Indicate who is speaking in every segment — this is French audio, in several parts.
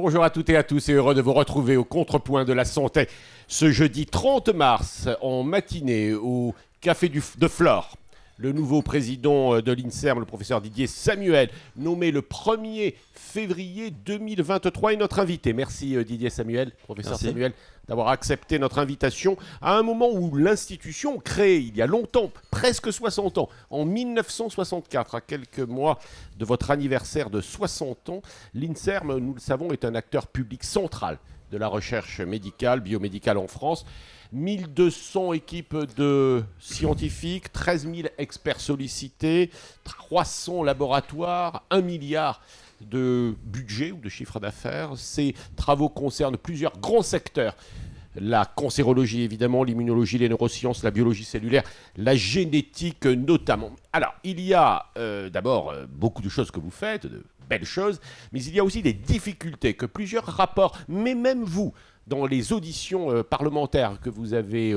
Speaker 1: Bonjour à toutes et à tous et heureux de vous retrouver au contrepoint de la santé ce jeudi 30 mars en matinée au Café de Flore. Le nouveau président de l'INSERM, le professeur Didier Samuel, nommé le 1er février 2023 est notre invité. Merci Didier Samuel, professeur Samuel, d'avoir accepté notre invitation à un moment où l'institution, créée il y a longtemps, presque 60 ans, en 1964, à quelques mois de votre anniversaire de 60 ans, l'INSERM, nous le savons, est un acteur public central de la recherche médicale, biomédicale en France. 1200 équipes de scientifiques, 13 000 experts sollicités, 300 laboratoires, 1 milliard de budget ou de chiffre d'affaires. Ces travaux concernent plusieurs grands secteurs. La cancérologie, évidemment, l'immunologie, les neurosciences, la biologie cellulaire, la génétique notamment. Alors, il y a d'abord beaucoup de choses que vous faites, de belles choses, mais il y a aussi des difficultés que plusieurs rapports, mais même vous, dans les auditions parlementaires que vous avez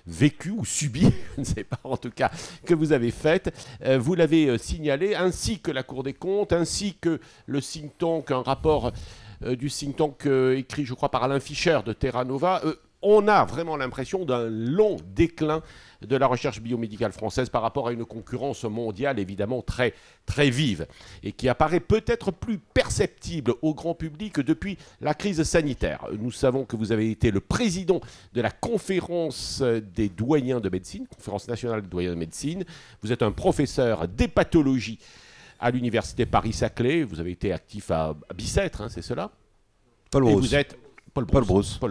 Speaker 1: vécues ou subies, je ne sais pas en tout cas, que vous avez faites, vous l'avez signalé, ainsi que la Cour des comptes, ainsi que le think tank, un rapport du think tank écrit, je crois, par Alain Fischer de Terra Nova. On a vraiment l'impression d'un long déclin de la recherche biomédicale française par rapport à une concurrence mondiale évidemment très, très vive et qui apparaît peut-être plus perceptible au grand public depuis la crise sanitaire. Nous savons que vous avez été le président de la conférence des doyens de médecine, conférence nationale des doyens de médecine. Vous êtes un professeur d'hépatologie à l'université Paris-Saclay. Vous avez été actif à Bicêtre, hein, c'est cela?
Speaker 2: Paul Brousse.
Speaker 1: Et vous êtes Paul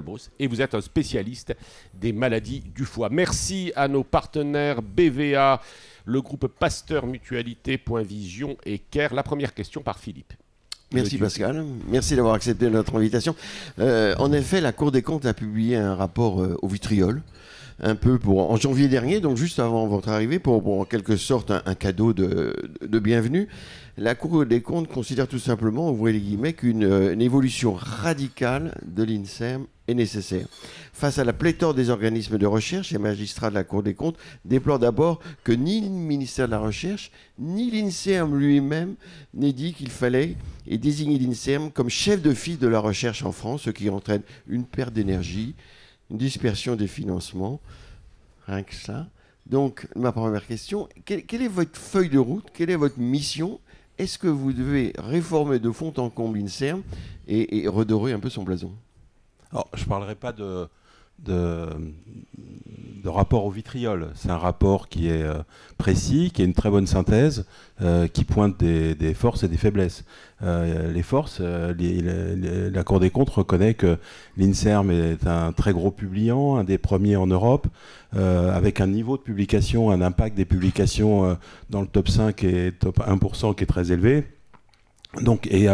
Speaker 1: Brousse. Et vous êtes un spécialiste des maladies du foie. Merci à nos partenaires BVA, le groupe Pasteur Mutualité, Point Vision et CARE. La première question par Philippe.
Speaker 2: Merci Pascal, merci d'avoir accepté notre invitation. En effet, la Cour des comptes a publié un rapport au vitriol, un peu en janvier dernier, donc juste avant votre arrivée, pour en quelque sorte un cadeau de bienvenue. La Cour des comptes considère tout simplement, ouvrez les guillemets, qu'une évolution radicale de l'INSERM est nécessaire. Face à la pléthore des organismes de recherche, les magistrats de la Cour des comptes déplorent d'abord que ni le ministère de la Recherche, ni l'INSERM lui-même n'ait dit qu'il fallait et désigner l'INSERM comme chef de file de la recherche en France, ce qui entraîne une perte d'énergie, une dispersion des financements, rien que ça. Donc, ma première question, quelle est votre feuille de route? Quelle est votre mission? Est-ce que vous devez réformer de fond en comble l'INSERM et redorer un peu son blason?
Speaker 3: Alors, je ne parlerai pas de rapport au vitriol. C'est un rapport qui est précis, qui est une très bonne synthèse, qui pointe des forces et des faiblesses. Les forces, la Cour des comptes reconnaît que l'INSERM est un très gros publiant, un des premiers en Europe, avec un niveau de publication, un impact des publications dans le top 5 et top 1% qui est très élevé. Donc, et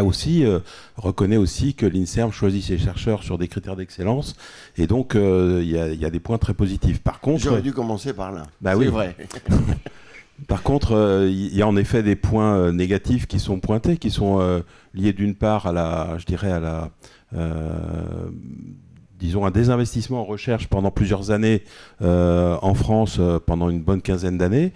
Speaker 3: reconnaît aussi que l'INSERM choisit ses chercheurs sur des critères d'excellence, et donc il y a des points très positifs. Par contre,
Speaker 2: j'aurais dû commencer par là.
Speaker 3: Bah
Speaker 2: c'est
Speaker 3: oui.
Speaker 2: vrai.
Speaker 3: Par contre, il y a en effet des points négatifs qui sont pointés, qui sont liés d'une part à disons un désinvestissement en recherche pendant plusieurs années en France, pendant une bonne quinzaine d'années,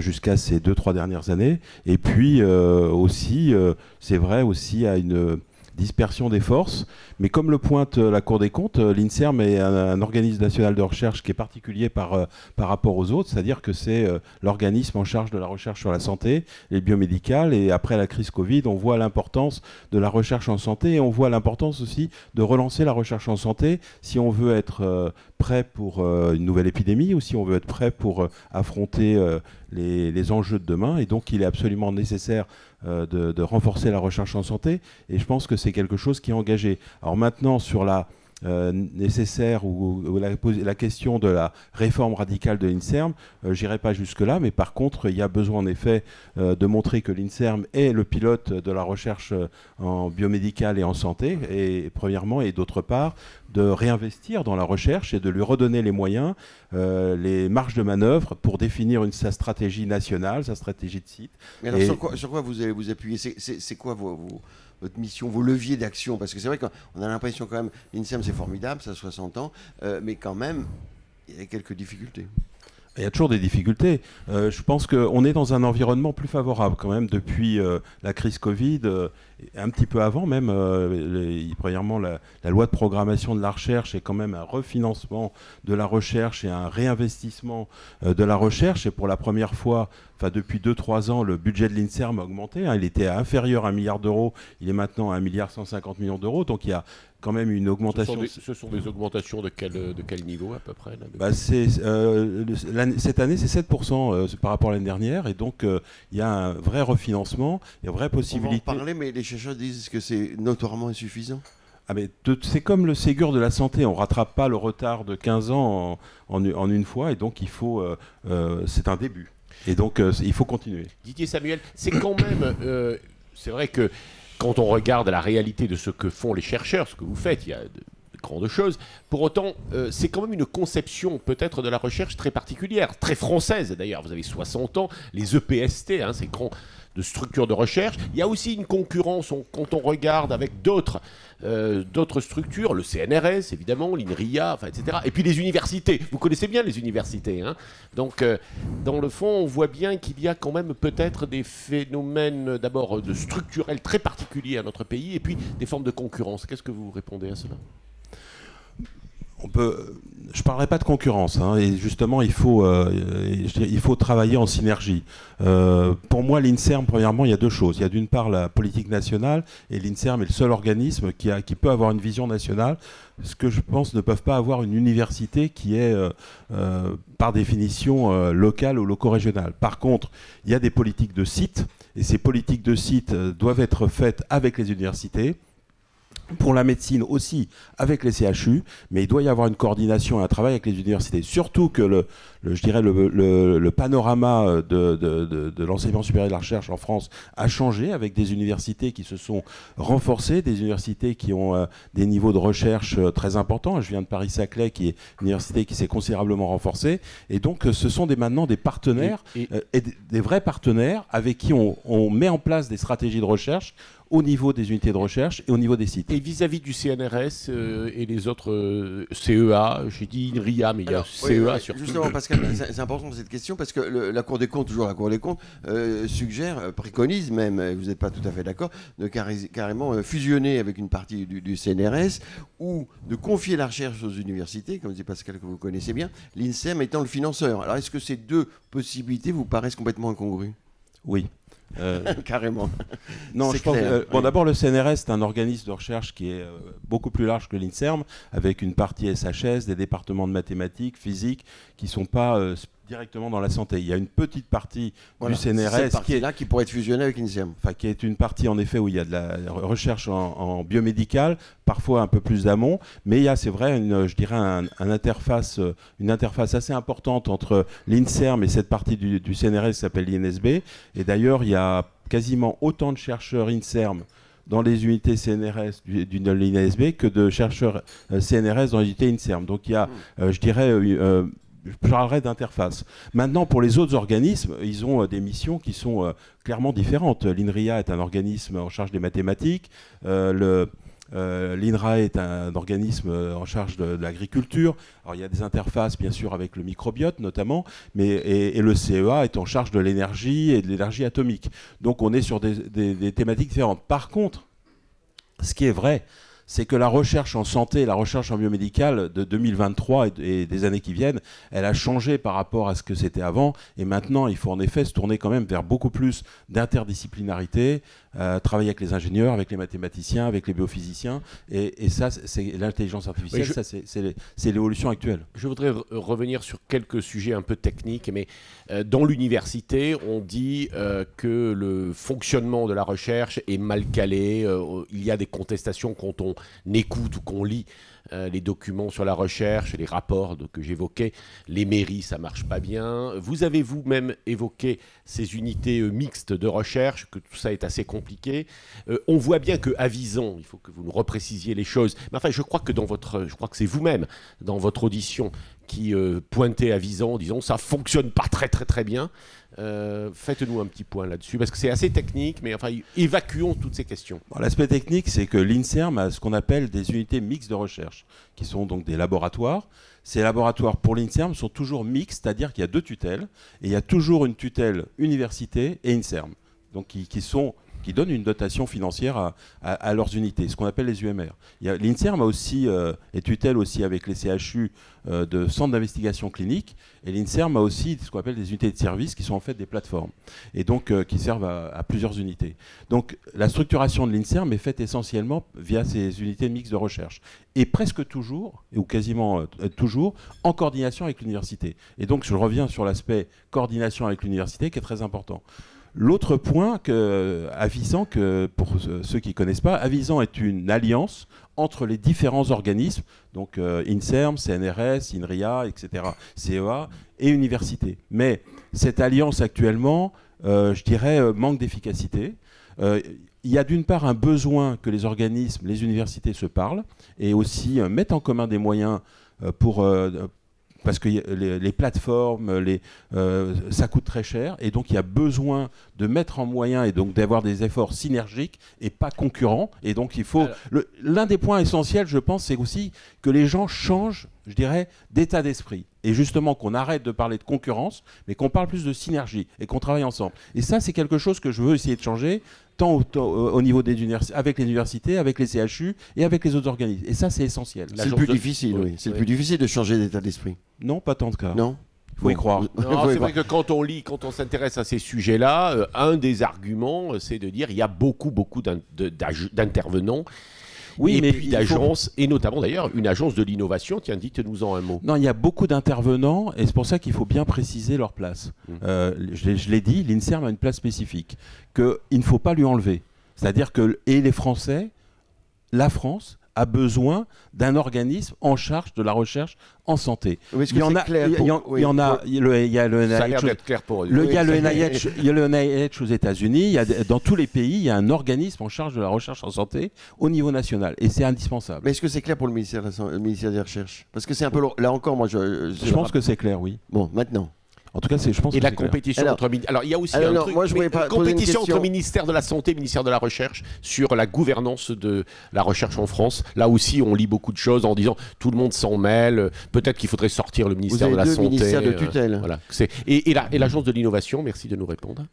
Speaker 3: jusqu'à ces 2-3 dernières années. Et puis aussi, c'est vrai aussi à une dispersion des forces. Mais comme le pointe la Cour des comptes, l'INSERM est un organisme national de recherche qui est particulier par rapport aux autres, c'est-à-dire que c'est l'organisme en charge de la recherche sur la santé, les biomédicales, et après la crise Covid, on voit l'importance de la recherche en santé, et on voit l'importance aussi de relancer la recherche en santé si on veut être prêt pour une nouvelle épidémie, ou si on veut être prêt pour affronter les enjeux de demain. Et donc il est absolument nécessaire de renforcer la recherche en santé, et je pense que c'est quelque chose qui est engagé. Alors maintenant, sur la nécessaire ou la question de la réforme radicale de l'INSERM, j'irai pas jusque-là, mais par contre, il y a besoin en effet de montrer que l'INSERM est le pilote de la recherche en biomédicale et en santé, et premièrement, et d'autre part, de réinvestir dans la recherche et de lui redonner les moyens, les marges de manœuvre pour définir sa stratégie nationale, sa stratégie de site.
Speaker 2: Mais alors, sur quoi vous allez vous appuyer? C'est quoi votre mission, vos leviers d'action? Parce que c'est vrai qu'on a l'impression quand même, l'INSERM c'est formidable, ça a 60 ans, mais quand même, il y a quelques difficultés.
Speaker 3: Il y a toujours des difficultés. Je pense qu'on est dans un environnement plus favorable quand même depuis la crise Covid un petit peu avant même, premièrement, la loi de programmation de la recherche est quand même un refinancement de la recherche et un réinvestissement de la recherche. Et pour la première fois, depuis 2-3 ans, le budget de l'INSERM a augmenté. Il était inférieur à 1 milliard d'euros. Il est maintenant à 1,150 milliard d'euros. Donc il y a quand même une augmentation.
Speaker 1: Ce sont des augmentations de quel niveau à peu près là,
Speaker 3: cette année, c'est 7% par rapport à l'année dernière. Et donc il y a un vrai refinancement, il y a une vraie possibilité.
Speaker 2: On va en parler, mais les chercheurs disent que c'est notoirement insuffisant.
Speaker 3: C'est comme le Ségur de la santé, on ne rattrape pas le retard de 15 ans en une fois, et donc c'est un début. Et donc, il faut continuer.
Speaker 1: Didier Samuel, c'est quand même... c'est vrai que quand on regarde la réalité de ce que font les chercheurs, ce que vous faites, il y a de grandes choses. Pour autant, c'est quand même une conception peut-être de la recherche très particulière, très française d'ailleurs. Vous avez 60 ans, les EPST, ces grands de structures de recherche. Il y a aussi une concurrence quand on regarde avec d'autres structures, le CNRS évidemment, l'INRIA, etc. Et puis les universités. Vous connaissez bien les universités. Donc, dans le fond, on voit bien qu'il y a quand même peut-être des phénomènes d'abord de structurels très particuliers à notre pays et puis des formes de concurrence. Qu'est-ce que vous répondez à cela ?
Speaker 3: Je ne parlerai pas de concurrence, et justement il faut travailler en synergie. Pour moi, l'INSERM, premièrement, il y a deux choses. Il y a d'une part la politique nationale, et l'INSERM est le seul organisme qui peut avoir une vision nationale, ce que je pense ne peuvent pas avoir une université qui est par définition locale ou loco-régionale. Par contre, il y a des politiques de site, et ces politiques de site doivent être faites avec les universités. Pour la médecine aussi, avec les CHU, mais il doit y avoir une coordination et un travail avec les universités. Surtout que le panorama de l'enseignement supérieur et de la recherche en France a changé, avec des universités qui se sont renforcées, des universités qui ont des niveaux de recherche très importants. Je viens de Paris-Saclay, qui est une université qui s'est considérablement renforcée. Et donc, ce sont maintenant des partenaires, et des vrais partenaires avec qui on met en place des stratégies de recherche au niveau des unités de recherche et au niveau des sites.
Speaker 1: Et vis-à-vis du CNRS et les autres CEA, j'ai dit INRIA, mais il y a CEA surtout.
Speaker 2: Justement, Pascal, c'est important cette question parce que la Cour des comptes, toujours la Cour des comptes, suggère, préconise même, vous n'êtes pas tout à fait d'accord, de carrément fusionner avec une partie du CNRS ou de confier la recherche aux universités, comme dit Pascal que vous connaissez bien, l'INSERM étant le financeur. Alors est-ce que ces deux possibilités vous paraissent complètement incongrues ?
Speaker 3: Oui.
Speaker 2: Carrément.
Speaker 3: Non, je pense. D'abord, le CNRS, c'est un organisme de recherche qui est beaucoup plus large que l'INSERM, avec une partie SHS, des départements de mathématiques, physique, qui ne sont pas directement dans la santé. Il y a une petite partie du CNRS
Speaker 2: qui pourrait être fusionnée avec l'INSERM.
Speaker 3: Qui est une partie, en effet, où il y a de la recherche en biomédical, parfois un peu plus d'amont, mais il y a, c'est vrai, une interface assez importante entre l'INSERM et cette partie du CNRS qui s'appelle l'INSB. Et d'ailleurs, il y a quasiment autant de chercheurs INSERM dans les unités CNRS de l'INSB que de chercheurs CNRS dans les unités INSERM. Donc il y a, je parlerai d'interface. Maintenant, pour les autres organismes, ils ont des missions qui sont clairement différentes. L'INRIA est un organisme en charge des mathématiques. L'INRA est un organisme en charge de l'agriculture. Alors il y a des interfaces bien sûr avec le microbiote notamment, et le CEA est en charge de l'énergie et de l'énergie atomique. Donc on est sur des thématiques différentes. Par contre, ce qui est vrai, c'est que la recherche en santé, la recherche en biomédical de 2023 et des années qui viennent, elle a changé par rapport à ce que c'était avant. Et maintenant, il faut en effet se tourner quand même vers beaucoup plus d'interdisciplinarité, travailler avec les ingénieurs, avec les mathématiciens, avec les biophysiciens. Et ça, c'est l'intelligence artificielle, c'est l'évolution actuelle.
Speaker 1: Je voudrais revenir sur quelques sujets un peu techniques. Mais dans l'université, on dit que le fonctionnement de la recherche est mal calé. Il y a des contestations quand on écoute ou qu'on lit les documents sur la recherche, les rapports que j'évoquais, les mairies, ça marche pas bien. Vous avez vous-même évoqué ces unités mixtes de recherche, que tout ça est assez compliqué. On voit bien qu'à Vison, il faut que vous nous reprécisiez les choses, mais enfin je crois que c'est vous-même, dans votre audition, qui pointez à Vison en disant ça fonctionne pas très très très bien. Faites-nous un petit point là-dessus, parce que c'est assez technique, mais enfin, évacuons toutes ces questions.
Speaker 3: L'aspect technique, c'est que l'INSERM a ce qu'on appelle des unités mixtes de recherche, qui sont donc des laboratoires. Ces laboratoires, pour l'INSERM, sont toujours mixtes, c'est-à-dire qu'il y a deux tutelles, et il y a toujours une tutelle université et INSERM, donc qui sont qui donnent une dotation financière à leurs unités, ce qu'on appelle les UMR. L'INSERM a aussi, est tutelle aussi avec les CHU de centres d'investigation clinique, et l'INSERM a aussi ce qu'on appelle des unités de service qui sont en fait des plateformes, et donc qui servent à plusieurs unités. Donc la structuration de l'INSERM est faite essentiellement via ces unités mixtes de recherche, et presque toujours, ou quasiment toujours, en coordination avec l'université. Et donc je reviens sur l'aspect coordination avec l'université qui est très important. L'autre point, Avisan, pour ceux qui ne connaissent pas, Avisan est une alliance entre les différents organismes, donc INSERM, CNRS, INRIA, etc., CEA et universités. Mais cette alliance actuellement, je dirais, manque d'efficacité. Il y a d'une part un besoin que les organismes, les universités se parlent et aussi mettent en commun des moyens parce que les plateformes, ça coûte très cher, et donc il y a besoin de mettre en moyen et donc d'avoir des efforts synergiques et pas concurrents. Et donc il faut... L'un des points essentiels, je pense, c'est aussi que les gens changent, je dirais, d'état d'esprit. Et justement qu'on arrête de parler de concurrence, mais qu'on parle plus de synergie et qu'on travaille ensemble. Et ça, c'est quelque chose que je veux essayer de changer, tant au niveau avec les universités, avec les CHU et avec les autres organismes. Et ça, c'est essentiel.
Speaker 2: C'est le plus difficile, oui. C'est le plus difficile de changer d'état d'esprit.
Speaker 3: Non, pas tant de cas.
Speaker 2: Non.
Speaker 3: Il faut y croire.
Speaker 1: Non, c'est vrai que quand on lit, quand on s'intéresse à ces sujets-là, un des arguments, c'est de dire qu'il y a beaucoup d'intervenants. Oui, et puis d'agences, et notamment d'ailleurs une agence de l'innovation. Tiens, dites-nous-en un mot.
Speaker 3: Non, il y a beaucoup d'intervenants, et c'est pour ça qu'il faut bien préciser leur place. Je l'ai dit, l'INSERM a une place spécifique, qu'il ne faut pas lui enlever. C'est-à-dire que, et les Français, la France a besoin d'un organisme en charge de la recherche en santé. Il y en a, il y a le
Speaker 1: ça a l'air d'être clair pour eux.
Speaker 3: Il y a le NIH aux États-Unis. Dans tous les pays, il y a un organisme en charge de la recherche en santé au niveau national, et c'est indispensable.
Speaker 2: Mais est-ce que c'est clair pour le ministère des Recherches? Parce que c'est un peu là encore, moi,
Speaker 3: je pense que c'est clair, oui.
Speaker 2: Bon, maintenant.
Speaker 3: En tout cas, je pense que
Speaker 1: la compétition entre... Alors, il y a aussi un truc,
Speaker 2: moi, je
Speaker 1: compétition entre ministère de la Santé et ministère de la Recherche sur la gouvernance de la recherche en France. Là aussi, on lit beaucoup de choses en disant tout le monde s'en mêle. Peut-être qu'il faudrait sortir le ministère de la Santé.
Speaker 2: Ministères de tutelle.
Speaker 1: Voilà. Et l'agence de l'innovation, merci de nous répondre.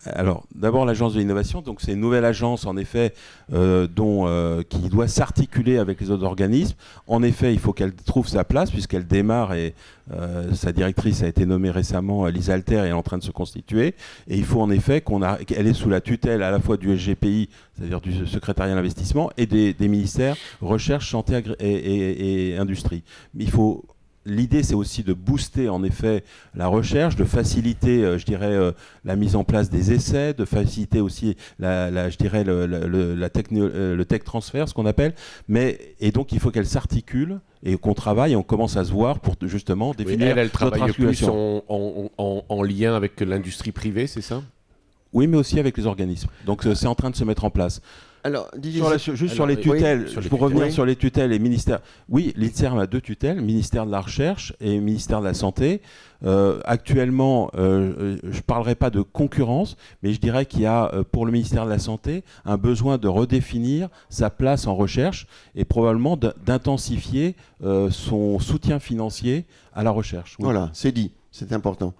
Speaker 3: Alors, d'abord, l'agence de l'innovation, donc c'est une nouvelle agence, en effet, qui doit s'articuler avec les autres organismes. En effet, il faut qu'elle trouve sa place, puisqu'elle démarre, et sa directrice a été nommée récemment, Lisa Alter, et elle est en train de se constituer. Et il faut en effet qu'elle est sous la tutelle à la fois du SGPI, c'est-à-dire du secrétariat à l'investissement, et des ministères recherche, santé et industrie. Mais l'idée, c'est aussi de booster, en effet, la recherche, de faciliter, je dirais, la mise en place des essais, de faciliter aussi, je dirais, le tech transfert, ce qu'on appelle. Et donc, il faut qu'elle s'articule et qu'on travaille, et on commence à se voir pour justement définir
Speaker 1: elle travaille plus en lien avec l'industrie privée, c'est ça?
Speaker 3: Oui, mais aussi avec les organismes. Donc, c'est en train de se mettre en place.
Speaker 2: Alors,
Speaker 3: sur les tutelles, pour revenir sur les tutelles et ministères. Oui, l'INSERM a 2 tutelles, ministère de la Recherche et ministère de la Santé. Actuellement, je ne parlerai pas de concurrence, mais je dirais qu'il y a, pour le ministère de la Santé, un besoin de redéfinir sa place en recherche et probablement d'intensifier son soutien financier à la recherche. Oui.
Speaker 2: Voilà, c'est dit. C'est important.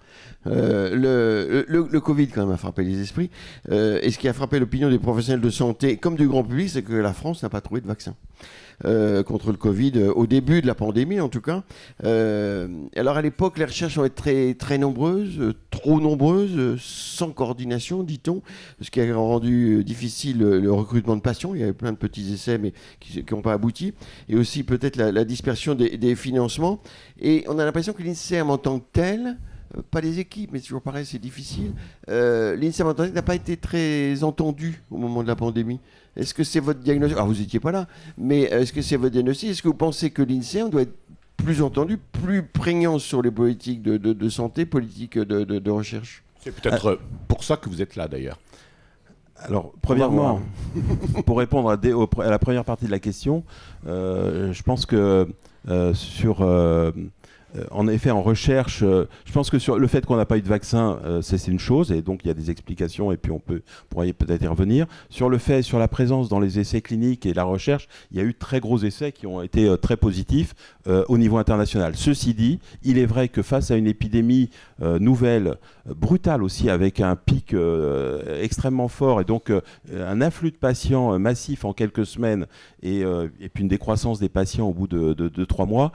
Speaker 2: Le Covid, quand même, a frappé les esprits. Et ce qui a frappé l'opinion des professionnels de santé, comme du grand public, c'est que la France n'a pas trouvé de vaccin contre le Covid, au début de la pandémie, en tout cas. Alors, à l'époque, les recherches ont été très, très nombreuses, trop nombreuses, sans coordination, dit-on, ce qui a rendu difficile le recrutement de patients. Il y avait plein de petits essais, mais qui n'ont pas abouti. Et aussi, peut-être, la dispersion des financements. Et on a l'impression que l'INSERM, en tant que tel, pas les équipes, mais c'est toujours pareil, c'est difficile. L'INSERM en tant que tel n'a pas été très entendu au moment de la pandémie. Est-ce que c'est votre diagnostic? Alors, vous n'étiez pas là, mais est-ce que c'est votre diagnostic? Est-ce que vous pensez que l'INSERM doit être plus entendu, plus prégnant sur les politiques de santé, politiques de recherche?
Speaker 1: C'est peut-être pour ça que vous êtes là, d'ailleurs.
Speaker 3: Alors, premièrement, pour répondre à la première partie de la question, je pense que sur en effet, en recherche, je pense que sur le fait qu'on n'a pas eu de vaccin, c'est une chose, et donc il y a des explications, et puis on pourrait peut-être y revenir. Sur la présence dans les essais cliniques et la recherche, il y a eu de très gros essais qui ont été très positifs au niveau international. Ceci dit, il est vrai que face à une épidémie nouvelle, brutale aussi, avec un pic extrêmement fort, et donc un afflux de patients massif en quelques semaines, et puis une décroissance des patients au bout de 3 mois,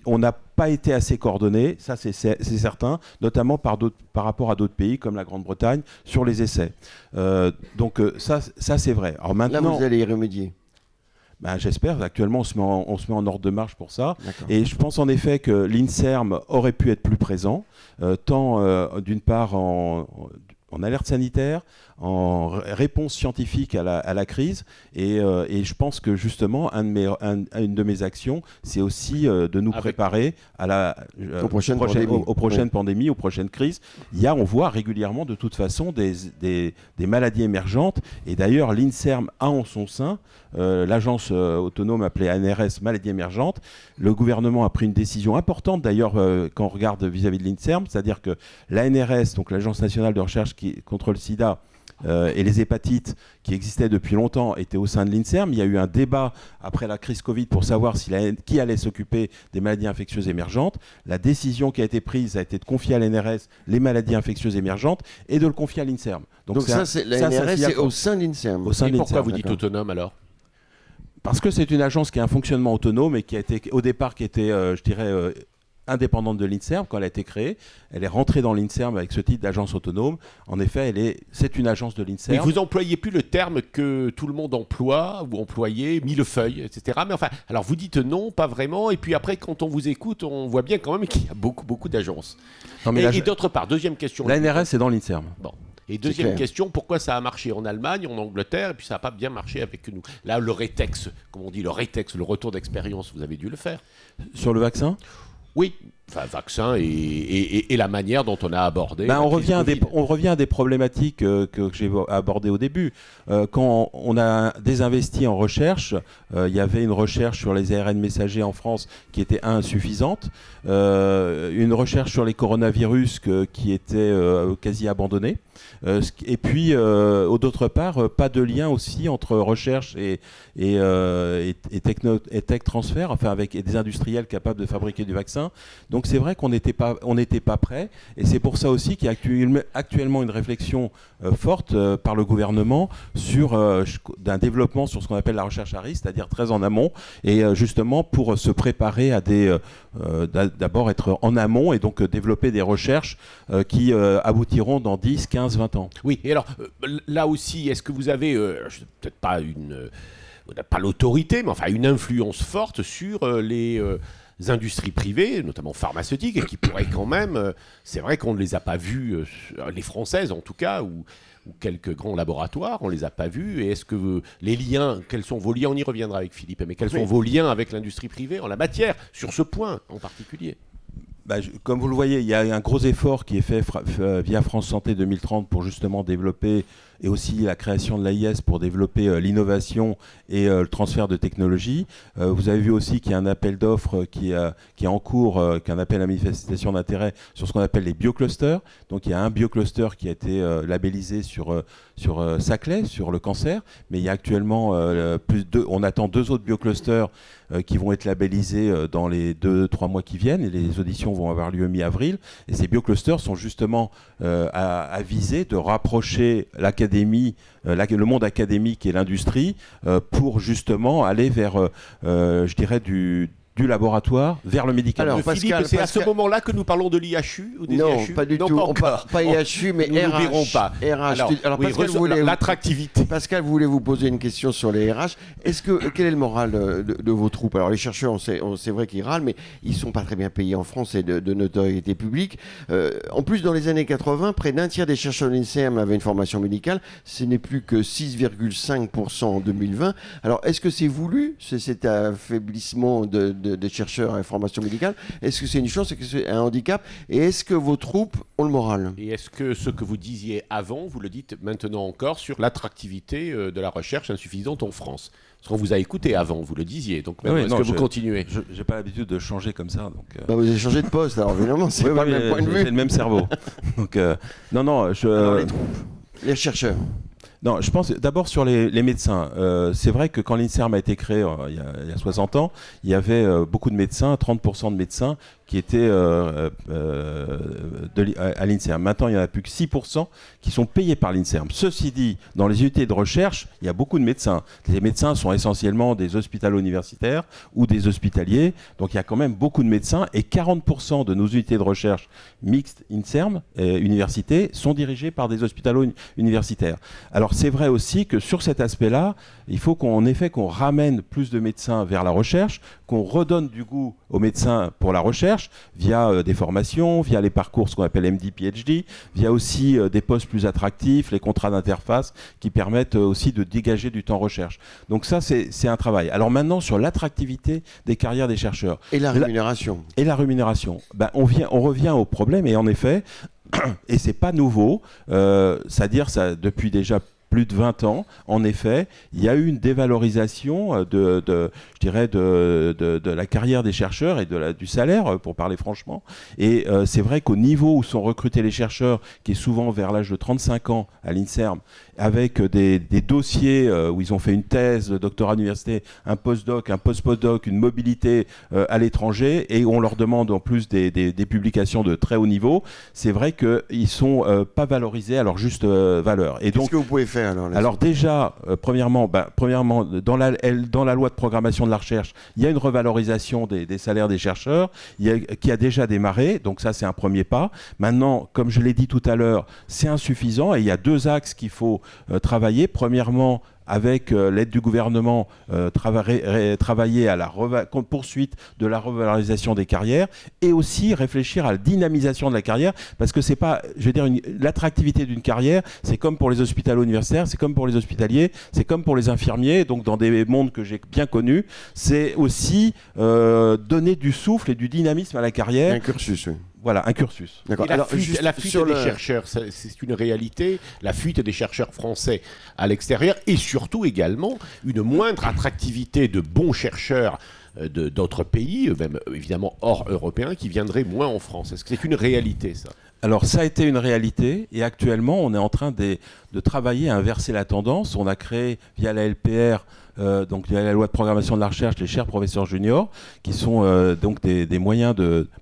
Speaker 3: on n'a pas été assez coordonné, ça c'est certain, notamment par rapport à d'autres pays comme la Grande-Bretagne sur les essais. Donc ça c'est vrai. Alors maintenant,
Speaker 2: là, vous allez y remédier.
Speaker 3: Ben, j'espère. Actuellement, on se met en ordre de marche pour ça. Et je pense en effet que l'INSERM aurait pu être plus présent, tant d'une part en alerte sanitaire, en réponse scientifique à la crise. Et je pense que justement, une de mes actions, c'est aussi de nous préparer aux prochaines pandémies, aux prochaines crises. On voit régulièrement de toute façon des maladies émergentes. Et d'ailleurs, l'INSERM a en son sein l'agence autonome appelée ANRS Maladies émergentes. Le gouvernement a pris une décision importante d'ailleurs quand on regarde vis-à-vis de l'INSERM, c'est-à-dire que l'ANRS, donc l'Agence nationale de recherche contre le sida, et les hépatites qui existaient depuis longtemps étaient au sein de l'INSERM. Il y a eu un débat après la crise Covid pour savoir qui allait s'occuper des maladies infectieuses émergentes. La décision qui a été prise a été de confier à l'ANRS les maladies infectieuses émergentes et de le confier à l'INSERM.
Speaker 2: Donc l'ANRS, c'est au sein de l'INSERM.
Speaker 1: Et pourquoi vous dites autonome alors ?
Speaker 3: Parce que c'est une agence qui a un fonctionnement autonome et qui était je dirais, indépendante de l'INSERM quand elle a été créée. Elle est rentrée dans l'INSERM avec ce titre d'agence autonome. En effet, c'est une agence de l'INSERM.
Speaker 1: Mais vous n'employez plus le terme que tout le monde emploie, ou employez, millefeuille, etc. Mais enfin, alors vous dites non, pas vraiment. Et puis après, quand on vous écoute, on voit bien quand même qu'il y a beaucoup d'agences. Et d'autre part, deuxième question.
Speaker 3: L'ANRS est dans l'INSERM.
Speaker 1: Bon. Et deuxième question, pourquoi ça a marché en Allemagne, en Angleterre, et puis ça n'a pas bien marché avec nous? Là, le rétex, comme on dit, le retour d'expérience, vous avez dû le faire.
Speaker 3: Sur le vaccin ?
Speaker 1: Oui, enfin, vaccin et la manière dont on a abordé.
Speaker 3: On revient à des problématiques que j'ai abordées au début. Quand on a désinvesti en recherche, il y avait une recherche sur les ARN messagers en France qui était insuffisante, une recherche sur les coronavirus qui était quasi abandonnée. Et puis, d'autre part, pas de lien aussi entre recherche et tech transfert, enfin avec des industriels capables de fabriquer du vaccin. Donc c'est vrai qu'on n'était pas prêt, et c'est pour ça aussi qu'il y a actuellement une réflexion forte par le gouvernement sur d'un développement sur ce qu'on appelle la recherche à risque, c'est-à-dire très en amont, et justement pour se préparer à d'abord être en amont et donc développer des recherches qui aboutiront dans 10, 15, 20 ans.
Speaker 1: Oui, et alors là aussi, est-ce que vous avez, peut-être pas pas l'autorité, mais enfin une influence forte sur les industries privées, notamment pharmaceutiques, et qui pourraient quand même, c'est vrai qu'on ne les a pas vues, les françaises en tout cas, ou quelques grands laboratoires, on ne les a pas vus. Et est-ce que quels sont vos liens, on y reviendra avec Philippe, mais quels sont vos liens avec l'industrie privée en la matière, sur ce point en particulier?
Speaker 3: Comme vous le voyez, il y a un gros effort qui est fait via France Santé 2030 pour justement développer, et aussi la création de l'AIS pour développer l'innovation et le transfert de technologie. Vous avez vu aussi qu'il y a un appel d'offres qui est en cours, qui est un appel à manifestation d'intérêt sur ce qu'on appelle les bioclusters. Donc il y a un biocluster qui a été labellisé sur Saclay, sur le cancer, mais il y a actuellement on attend 2 autres bioclusters qui vont être labellisés dans les 2-3 mois qui viennent, et les auditions vont avoir lieu mi-avril. Et ces bioclusters sont justement à viser de rapprocher l'académie, le monde académique et l'industrie pour justement aller vers, je dirais, du laboratoire vers le médicament.
Speaker 1: Alors, Philippe, c'est à ce moment-là que nous parlons de l'IHU ou des
Speaker 2: non,
Speaker 1: IHU?
Speaker 2: Pas du tout. Pas IHU, mais
Speaker 1: nous
Speaker 2: RH.
Speaker 1: n'oublierons pas.
Speaker 2: RH. Alors
Speaker 1: oui,
Speaker 2: Pascal,
Speaker 1: l'attractivité.
Speaker 2: Pascal voulait vous poser une question sur les RH. Quel est le moral de vos troupes? Alors les chercheurs, c'est vrai qu'ils râlent, mais ils sont pas très bien payés en France et de notoriété publique. En plus, dans les années 80, près d'un tiers des chercheurs de l'INSERM avaient une formation médicale. Ce n'est plus que 6,5% en 2020. Alors est-ce que c'est voulu, cet affaiblissement de des chercheurs à formation médicale. Est-ce que c'est une chance? Est-ce que c'est un handicap? Et est-ce que vos troupes ont le moral?
Speaker 1: Et est-ce que ce que vous disiez avant, vous le dites maintenant encore sur l'attractivité de la recherche insuffisante en France? Parce qu'on vous a écouté avant, vous le disiez. Donc maintenant, est-ce que vous continuez?
Speaker 3: Je n'ai pas l'habitude de changer comme ça. Donc,
Speaker 2: vous avez changé de poste, alors évidemment, c'est pas le même point de vue.
Speaker 3: J'ai le même cerveau. Donc, non,
Speaker 2: Alors, les troupes, les chercheurs.
Speaker 3: Non, je pense d'abord sur les médecins. C'est vrai que quand l'INSERM a été créé il y a 60 ans, il y avait beaucoup de médecins, 30% de médecins qui étaient à l'INSERM. Maintenant, il n'y en a plus que 6% qui sont payés par l'INSERM. Ceci dit, dans les unités de recherche, il y a beaucoup de médecins. Les médecins sont essentiellement des hospitalo-universitaires ou des hospitaliers. Donc il y a quand même beaucoup de médecins et 40% de nos unités de recherche mixtes INSERM et universités sont dirigées par des hospitalo-universitaires. Alors c'est vrai aussi que sur cet aspect-là, il faut qu'on ramène plus de médecins vers la recherche, qu'on redonne du goût aux médecins pour la recherche via des formations, via les parcours ce qu'on appelle MD, PhD, via aussi des postes plus attractifs, les contrats d'interface qui permettent aussi de dégager du temps recherche. Donc ça, c'est un travail. Alors maintenant, sur l'attractivité des carrières des chercheurs.
Speaker 2: Et la rémunération.
Speaker 3: Et la rémunération. On revient au problème et en effet, et c'est pas nouveau, c'est-à-dire ça depuis déjà plus de 20 ans, en effet, il y a eu une dévalorisation de la carrière des chercheurs et du salaire, pour parler franchement. Et c'est vrai qu'au niveau où sont recrutés les chercheurs, qui est souvent vers l'âge de 35 ans à l'INSERM, avec des dossiers où ils ont fait une thèse, le doctorat d'université, un postdoc, un post-postdoc, une mobilité à l'étranger, et on leur demande en plus des publications de très haut niveau, c'est vrai qu'ils ne sont pas valorisés à leur juste valeur. Et donc,
Speaker 2: qu'est-ce que vous pouvez faire
Speaker 3: alors déjà, premièrement, dans la loi de programmation de la recherche, il y a une revalorisation des salaires des chercheurs qui a déjà démarré, donc ça c'est un premier pas. Maintenant, comme je l'ai dit tout à l'heure, c'est insuffisant et il y a deux axes qu'il faut travailler. Premièrement, avec l'aide du gouvernement, travailler à la poursuite de la revalorisation des carrières et aussi réfléchir à la dynamisation de la carrière, parce que c'est pas, je veux dire, l'attractivité d'une carrière, c'est comme pour les hospitalo-universitaires, c'est comme pour les hospitaliers, c'est comme pour les infirmiers, donc dans des mondes que j'ai bien connus, c'est aussi donner du souffle et du dynamisme à la carrière.
Speaker 2: Un cursus, oui.
Speaker 3: Voilà, un cursus.
Speaker 1: D'accord. La fuite des chercheurs, c'est une réalité. La fuite des chercheurs français à l'extérieur et surtout également une moindre attractivité de bons chercheurs d'autres pays, même évidemment hors européens, qui viendraient moins en France. Est-ce que c'est une réalité, ça ?
Speaker 3: Alors ça a été une réalité et actuellement on est en train de travailler à inverser la tendance. On a créé via la LPR, donc via la loi de programmation de la recherche, les chaires professeurs juniors, qui sont donc des moyens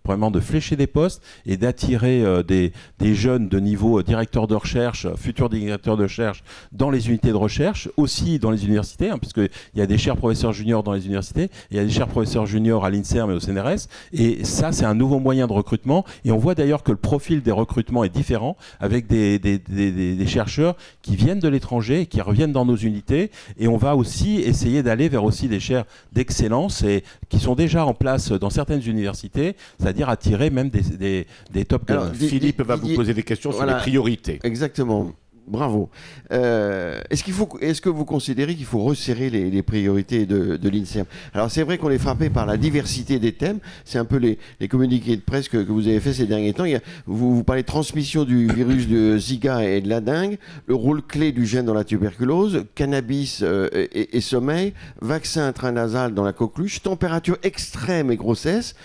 Speaker 3: vraiment de flécher des postes et d'attirer des jeunes de niveau directeur de recherche, futurs directeurs de recherche dans les unités de recherche, aussi dans les universités, puisqu'il y a des chaires professeurs juniors dans les universités, et il y a des chaires professeurs juniors à l'INSERM et au CNRS, et ça c'est un nouveau moyen de recrutement, et on voit d'ailleurs que le profil des recrutements est différent, avec des chercheurs qui viennent de l'étranger et qui reviennent dans nos unités, et on va aussi essayer d'aller vers aussi des chaires d'excellence et qui sont déjà en place dans certaines universités, c'est-à-dire attirer même des top gunners.
Speaker 1: Philippe va vous poser des questions sur les priorités.
Speaker 2: Exactement. Bravo. Est-ce que vous considérez qu'il faut resserrer les priorités de l'INSERM? Alors c'est vrai qu'on est frappé par la diversité des thèmes. C'est un peu les communiqués de presse que vous avez fait ces derniers temps. Vous parlez de transmission du virus de Zika et de la dengue, le rôle clé du gène dans la tuberculose, cannabis et sommeil, vaccin intranasal dans la coqueluche, température extrême et grossesse,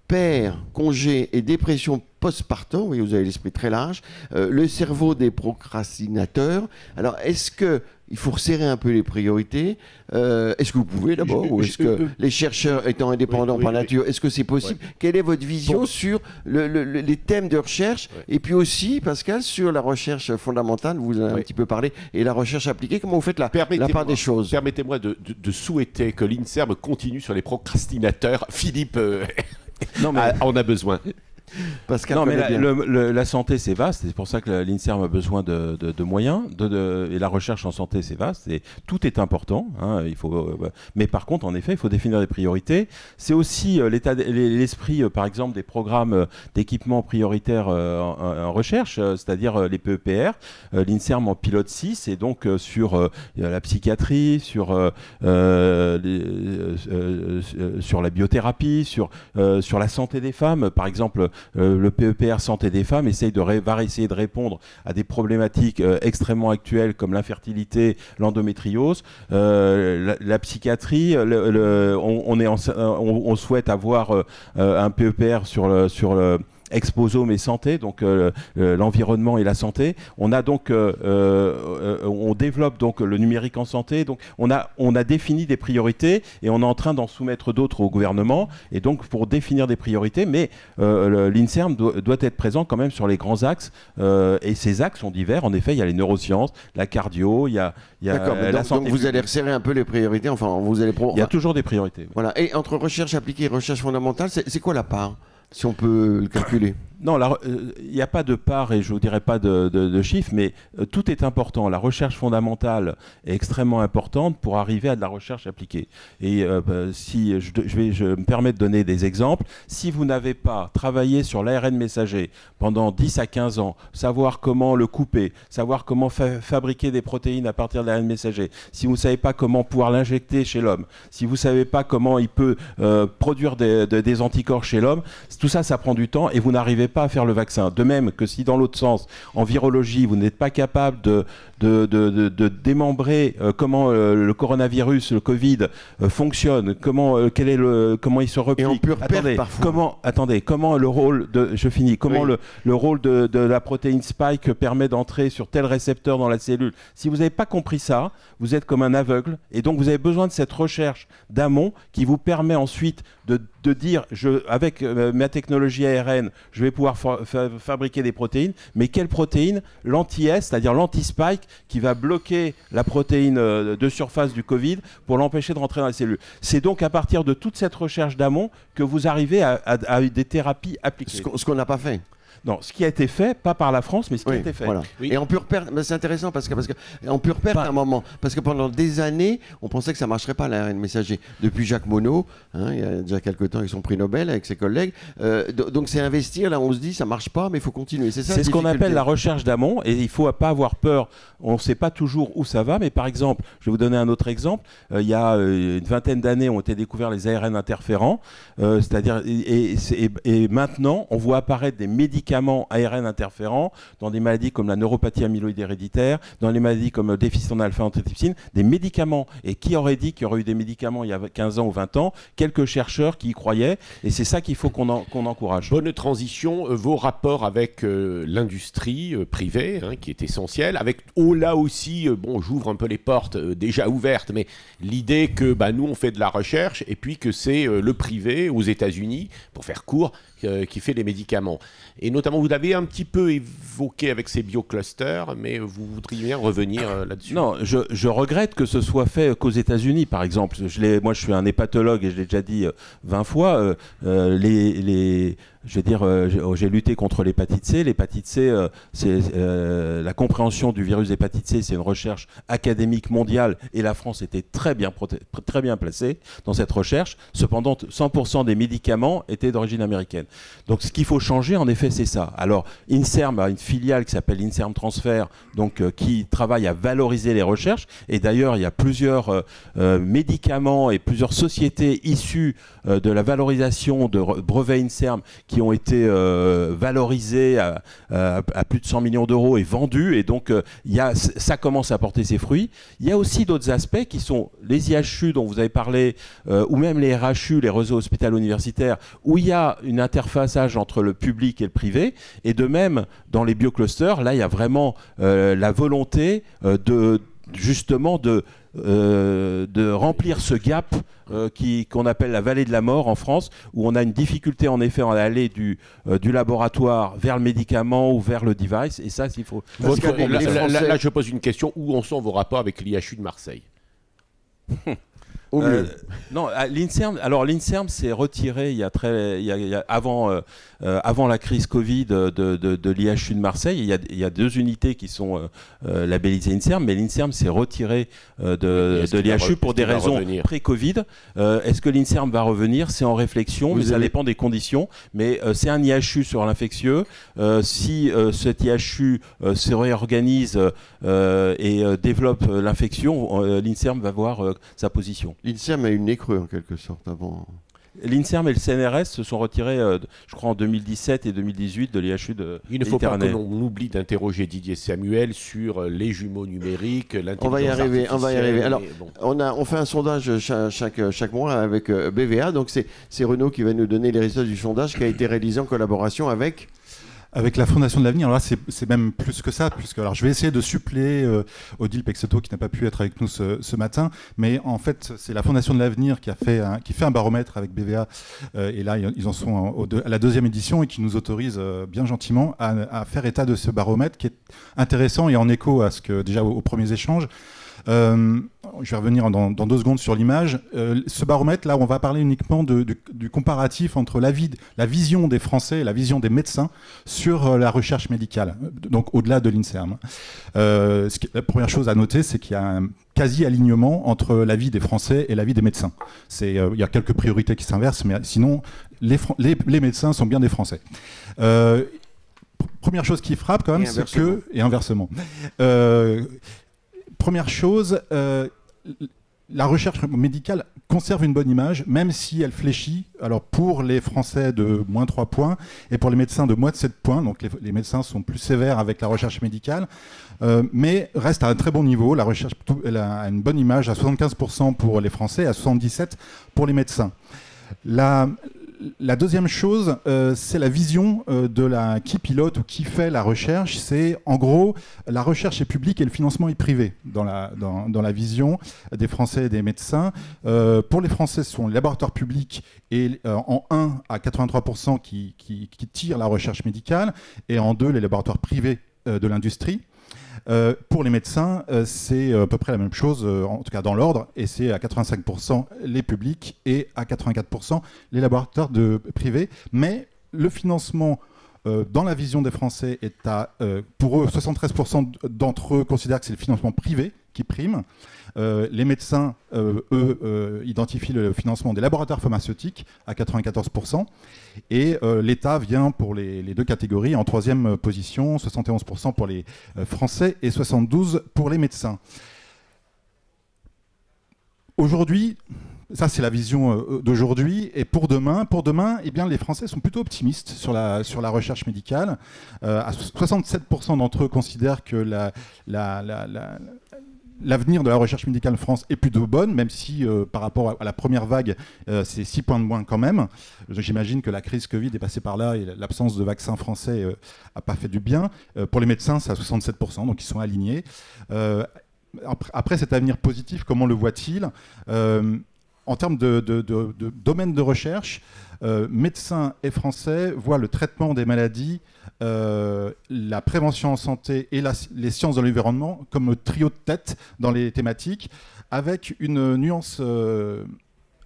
Speaker 2: père, congé et dépression postpartum, oui, vous avez l'esprit très large, le cerveau des procrastinateurs. Alors, est-ce qu'il faut resserrer un peu les priorités? Est-ce que vous pouvez d'abord? Ou est-ce que les chercheurs étant indépendants par nature, est-ce que c'est possible? Quelle est votre vision sur les thèmes de recherche? Et puis aussi, Pascal, sur la recherche fondamentale, vous en avez un petit peu parlé, et la recherche appliquée, comment vous faites la part des choses?
Speaker 1: Permettez-moi de souhaiter que l'INSERM continue sur les procrastinateurs. Philippe, non, mais on a besoin.
Speaker 2: Pascal
Speaker 3: Non, mais
Speaker 2: connaît bien.
Speaker 3: la santé, c'est vaste. C'est pour ça que l'INSERM a besoin de moyens. Et la recherche en santé, c'est vaste. Et tout est important. Hein, mais par contre, en effet, il faut définir des priorités. C'est aussi l'esprit, par exemple, des programmes d'équipement prioritaire en recherche, c'est-à-dire les PEPR. L'INSERM en pilote 6, et donc sur la psychiatrie, sur la biothérapie, sur la santé des femmes. Par exemple, le PEPR santé des femmes va essayer de répondre à des problématiques extrêmement actuelles comme l'infertilité, l'endométriose, la psychiatrie. On souhaite avoir un PEPR sur le Exposome et santé, donc l'environnement et la santé. On développe donc le numérique en santé. Donc on a défini des priorités et on est en train d'en soumettre d'autres au gouvernement. Et donc pour définir des priorités, mais l'INSERM doit être présent quand même sur les grands axes. Et ces axes sont divers. En effet, il y a les neurosciences, la cardio, il y a la santé.
Speaker 2: Donc vous allez resserrer un peu les priorités. Enfin,
Speaker 3: il y a toujours des priorités. Oui.
Speaker 2: Voilà. Et entre recherche appliquée et recherche fondamentale, c'est quoi la part, si on peut le calculer?
Speaker 3: Non, il n'y a pas de part et je ne vous dirai pas de chiffres, mais tout est important. La recherche fondamentale est extrêmement importante pour arriver à de la recherche appliquée. Et si je me permets de donner des exemples, si vous n'avez pas travaillé sur l'ARN messager pendant 10 à 15 ans, savoir comment le couper, savoir comment fabriquer des protéines à partir de l'ARN messager, si vous ne savez pas comment pouvoir l'injecter chez l'homme, si vous ne savez pas comment il peut produire des anticorps chez l'homme, tout ça, ça prend du temps et vous n'arrivez pas à faire le vaccin. De même que si dans l'autre sens, en virologie, vous n'êtes pas capable de démembrer comment le coronavirus, le Covid fonctionne, comment il se replie.
Speaker 2: Et en pure perte parfois.
Speaker 3: Comment le rôle le rôle de la protéine spike permet d'entrer sur tel récepteur dans la cellule. Si vous n'avez pas compris ça, vous êtes comme un aveugle et donc vous avez besoin de cette recherche d'amont qui vous permet ensuite de dire, avec ma technologie ARN, je vais pouvoir fabriquer des protéines, mais quelle protéine? L'anti-S, c'est-à-dire l'anti-spike, qui va bloquer la protéine de surface du Covid pour l'empêcher de rentrer dans la cellule. C'est donc à partir de toute cette recherche d'amont que vous arrivez à des thérapies appliquées.
Speaker 2: Ce qu'on n'a pas fait.
Speaker 3: Non, ce qui a été fait, pas par la France, mais ce qui a été fait.
Speaker 2: Voilà. Oui. Et en pure perte, c'est intéressant parce que en pure perte à un moment, parce que pendant des années, on pensait que ça ne marcherait pas l'ARN messager. Depuis Jacques Monod, il y a déjà quelques temps, avec son prix Nobel, avec ses collègues. Donc c'est investir, là on se dit ça ne marche pas, mais il faut continuer. C'est ça.
Speaker 3: C'est ce qu'on appelle la recherche d'amont, et il ne faut pas avoir peur. On ne sait pas toujours où ça va, mais par exemple, je vais vous donner un autre exemple. Il y a une vingtaine d'années, ont été découverts les ARN interférents, c'est-à-dire et maintenant, on voit apparaître des médicaments ARN interférents dans des maladies comme la neuropathie amyloïde héréditaire, dans les maladies comme le déficit en alpha-antitrypsine, des médicaments. Et qui aurait dit qu'il y aurait eu des médicaments il y a 15 ans ou 20 ans? Quelques chercheurs qui y croyaient, et c'est ça qu'il faut qu'on encourage.
Speaker 1: Bonne transition, vos rapports avec l'industrie privée, qui est essentielle, avec là aussi, j'ouvre un peu les portes déjà ouvertes, mais l'idée que nous on fait de la recherche et puis que c'est le privé aux États-Unis, pour faire court, qui fait les médicaments. Et notamment, vous l'avez un petit peu évoqué avec ces bioclusters, mais vous voudriez bien revenir là-dessus.
Speaker 3: Non, je regrette que ce soit fait qu'aux États-Unis, par exemple. Moi, je suis un hépatologue et je l'ai déjà dit 20 fois. J'ai lutté contre l'hépatite C. L'hépatite C, c'est la compréhension du virus d'hépatite C, c'est une recherche académique mondiale et la France était très bien placée dans cette recherche. Cependant, 100% des médicaments étaient d'origine américaine. Donc, ce qu'il faut changer, en effet, c'est ça. Alors, INSERM a une filiale qui s'appelle INSERM Transfer, donc qui travaille à valoriser les recherches. Et d'ailleurs, il y a plusieurs médicaments et plusieurs sociétés issues de la valorisation de brevets INSERM qui ont été valorisés à plus de 100 millions d'euros et vendus. Et donc, ça commence à porter ses fruits. Il y a aussi d'autres aspects qui sont les IHU dont vous avez parlé, ou même les RHU, les réseaux hospitalo-universitaires, où il y a une interfaçage entre le public et le privé. Et de même, dans les bioclusters, là, il y a vraiment la volonté justement de remplir ce gap qu'on appelle la vallée de la mort en France, où on a une difficulté en effet à aller du laboratoire vers le médicament ou vers le device, et ça, il faut...
Speaker 1: Là, je pose une question, où en sont vos rapports avec l'IHU de Marseille?
Speaker 2: Au mieux.
Speaker 3: Non, l'INSERM. Alors l'INSERM s'est retiré avant la crise Covid de l'IHU de Marseille. Il y a 2 unités qui sont labellisées INSERM, mais l'INSERM s'est retiré de l'IHU pour des raisons pré-Covid. Est-ce que l'INSERM va revenir? C'est en réflexion, mais ça dépend des conditions. Mais c'est un IHU sur l'infectieux. Si cet IHU se réorganise et développe l'infection, l'INSERM va voir sa position.
Speaker 2: L'INSERM a eu le nez creux en quelque sorte avant.
Speaker 3: L'INSERM et le CNRS se sont retirés, je crois, en 2017 et 2018 de l'IHU de
Speaker 1: Il ne faut pas que l'on oublie d'interroger Didier Samuel sur les jumeaux numériques, l'intelligence artificielle.
Speaker 2: On va y arriver. Alors, on fait un sondage chaque mois avec BVA. Donc, c'est Renaud qui va nous donner les résultats du sondage qui a été réalisé en collaboration avec
Speaker 4: la Fondation de l'Avenir. Alors là, c'est même plus que ça, puisque alors je vais essayer de suppléer Odile Pexeto qui n'a pas pu être avec nous ce matin, mais en fait, c'est la Fondation de l'Avenir qui fait un baromètre avec BVA, et là, ils en sont à la 2e édition et qui nous autorise bien gentiment à faire état de ce baromètre qui est intéressant et en écho à ce que déjà aux premiers échanges. Je vais revenir dans 2 secondes sur l'image. Ce baromètre, là, on va parler uniquement du comparatif entre la vision des Français et la vision des médecins sur la recherche médicale, donc au-delà de l'INSERM. La première chose à noter, c'est qu'il y a un quasi-alignement entre l'avis des Français et l'avis des médecins. Il y a quelques priorités qui s'inversent, mais sinon, les médecins sont bien des Français. Première chose qui frappe quand même, c'est que... Et inversement. Première chose, la recherche médicale conserve une bonne image, même si elle fléchit. Alors pour les Français de moins 3 points et pour les médecins de moins de 7 points. Donc les médecins sont plus sévères avec la recherche médicale, mais reste à un très bon niveau. La recherche elle a une bonne image à 75% pour les Français et à 77% pour les médecins. La deuxième chose, c'est la vision qui pilote ou qui fait la recherche. C'est en gros, la recherche est publique et le financement est privé dans la vision des Français et des médecins. Pour les Français, ce sont les laboratoires publics et en 1 à 83% qui tirent la recherche médicale et en 2 les laboratoires privés de l'industrie. Pour les médecins, c'est à peu près la même chose, en tout cas dans l'ordre, et c'est à 85% les publics et à 84% les laboratoires privés. Mais le financement dans la vision des Français est pour eux, 73% d'entre eux considèrent que c'est le financement privé qui prime. Les médecins, eux, identifient le financement des laboratoires pharmaceutiques à 94%. Et l'État vient pour les 2 catégories en 3e position, 71% pour les Français et 72% pour les médecins. Aujourd'hui, ça c'est la vision d'aujourd'hui. Et pour demain, eh bien, les Français sont plutôt optimistes sur la recherche médicale. 67% d'entre eux considèrent que l'avenir de la recherche médicale en France est plutôt bonne, même si par rapport à la première vague, c'est 6 points de moins quand même. J'imagine que la crise Covid est passée par là et l'absence de vaccins français n'a pas fait du bien. Pour les médecins, c'est à 67%, donc ils sont alignés. Après cet avenir positif, comment le voit-il ? En termes de domaine de recherche, médecins et Français voient le traitement des maladies, la prévention en santé et les sciences de l'environnement comme le trio de tête dans les thématiques, avec une nuance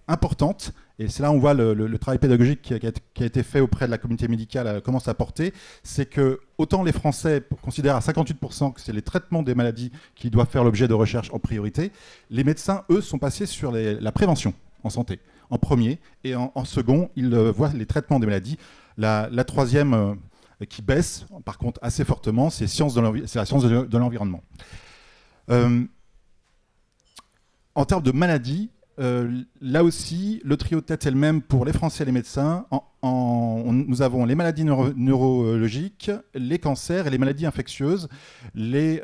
Speaker 4: importante. Et c'est là où on voit le travail pédagogique qui a été fait auprès de la communauté médicale commence à porter. C'est que autant les Français considèrent à 58% que c'est les traitements des maladies qui doivent faire l'objet de recherche en priorité, les médecins, eux, sont passés sur la prévention en santé en premier, et en second, ils voient les traitements des maladies. La 3e qui baisse, par contre, assez fortement, c'est la science de l'environnement. En termes de maladies, là aussi, le trio de tête est le même pour les Français et les médecins. Nous avons les maladies neurologiques, les cancers et les maladies infectieuses. Les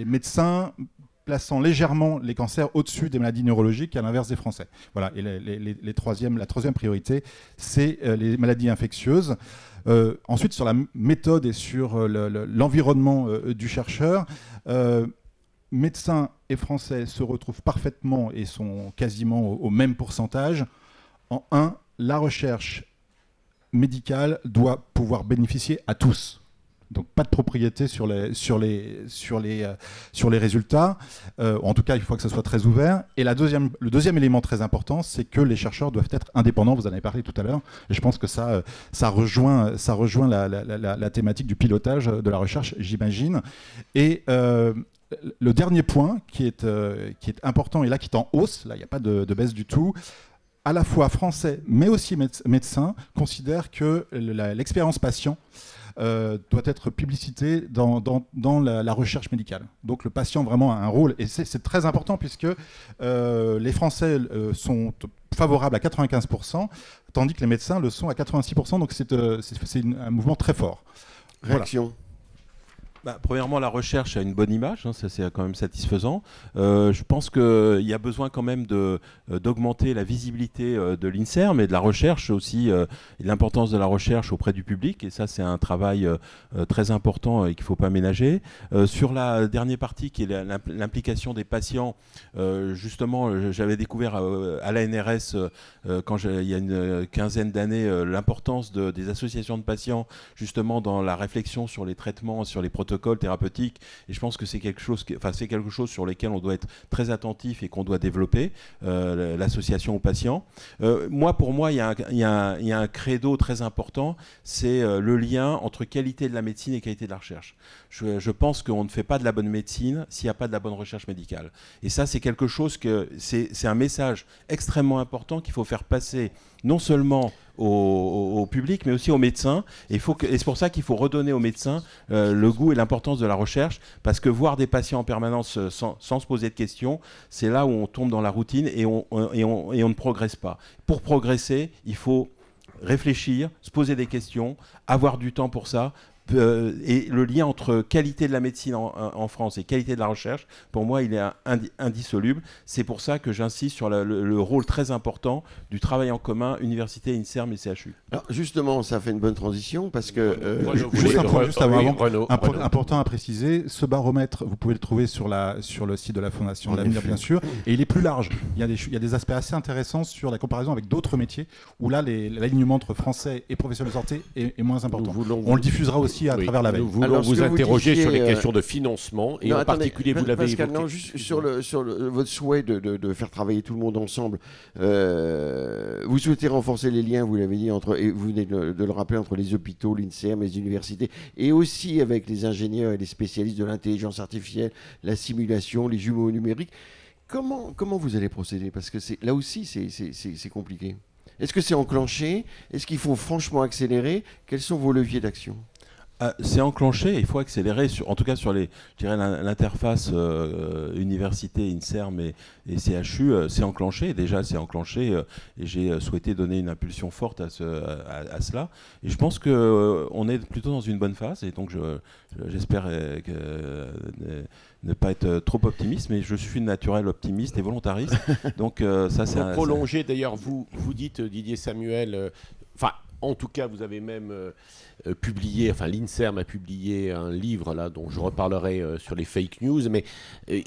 Speaker 4: médecins plaçant légèrement les cancers au-dessus des maladies neurologiques, à l'inverse des Français. Voilà. Et la troisième priorité, c'est les maladies infectieuses. Ensuite, sur la méthode et sur l'environnement du chercheur, médecins et Français se retrouvent parfaitement et sont quasiment au même pourcentage. En 1, la recherche médicale doit pouvoir bénéficier à tous. Donc pas de propriété sur les résultats. En tout cas, il faut que ça soit très ouvert. Et le deuxième élément très important, c'est que les chercheurs doivent être indépendants. Vous en avez parlé tout à l'heure. Et je pense que ça rejoint la thématique du pilotage de la recherche, j'imagine. Et le dernier point qui est important et là qui est en hausse, là il n'y a pas de baisse du tout, à la fois français mais aussi médecins considèrent que l'expérience patient doit être publicitée dans la recherche médicale. Donc le patient vraiment a un rôle et c'est très important puisque les Français sont favorables à 95%, tandis que les médecins le sont à 86%, donc c'est un mouvement très fort.
Speaker 2: Réaction.
Speaker 4: Voilà.
Speaker 3: Premièrement, la recherche a une bonne image, ça c'est quand même satisfaisant. Je pense qu'il y a besoin quand même d'augmenter la visibilité de l'INSERM et de la recherche aussi, et l'importance de la recherche auprès du public. Et ça, c'est un travail très important et qu'il ne faut pas ménager. Sur la dernière partie, qui est l'implication des patients, justement, j'avais découvert à l'ANRS, il y a une quinzaine d'années, l'importance des associations de patients, justement, dans la réflexion sur les traitements, sur les protocoles thérapeutiques, et je pense que c'est quelque chose sur lequel on doit être très attentif et qu'on doit développer, l'association aux patients. Pour moi, il y a un credo très important, c'est le lien entre qualité de la médecine et qualité de la recherche. Je pense qu'on ne fait pas de la bonne médecine s'il n'y a pas de la bonne recherche médicale. Et ça, c'est quelque chose c'est un message extrêmement important qu'il faut faire passer non seulement au public, mais aussi aux médecins. Et c'est pour ça qu'il faut redonner aux médecins le goût et l'importance de la recherche, parce que voir des patients en permanence sans se poser de questions, c'est là où on tombe dans la routine et on ne progresse pas. Pour progresser, il faut réfléchir, se poser des questions, avoir du temps pour ça. Et le lien entre qualité de la médecine en France et qualité de la recherche, pour moi, il est indissoluble. C'est pour ça que j'insiste sur le rôle très important du travail en commun, université, INSERM et CHU.
Speaker 2: Alors justement, ça fait une bonne transition parce que...
Speaker 4: important à préciser, ce baromètre, vous pouvez le trouver sur le site de la Fondation L'Avenir, bien sûr, et il est plus large. Il y a des aspects assez intéressants sur la comparaison avec d'autres métiers, où là, l'alignement entre français et professionnels de santé est moins important. On le diffusera aussi à travers la veille.
Speaker 1: Nous voulons vous interroger sur les questions de financement et en particulier, vous l'avez évoqué.
Speaker 2: Non, juste sur votre souhait de faire travailler tout le monde ensemble. Vous souhaitez renforcer les liens, vous l'avez dit, et vous venez de le rappeler, entre les hôpitaux, l'INSERM, les universités, et aussi avec les ingénieurs et les spécialistes de l'intelligence artificielle, la simulation, les jumeaux numériques. Comment vous allez procéder? Parce que là aussi, c'est compliqué. Est-ce que c'est enclenché? Est-ce qu'il faut franchement accélérer? Quels sont vos leviers d'action?
Speaker 3: C'est enclenché, il faut accélérer, en tout cas sur l'interface université, INSERM et CHU, c'est enclenché, c'est enclenché, et j'ai souhaité donner une impulsion forte à cela. Et je pense qu'on est plutôt dans une bonne phase, et donc j'espère ne pas être trop optimiste, mais je suis naturel optimiste et volontariste. Donc ça, c'est
Speaker 1: pour prolonger, d'ailleurs, vous dites, Didier Samuel, en tout cas, vous avez même publié, l'INSERM a publié un livre là dont je reparlerai sur les fake news, mais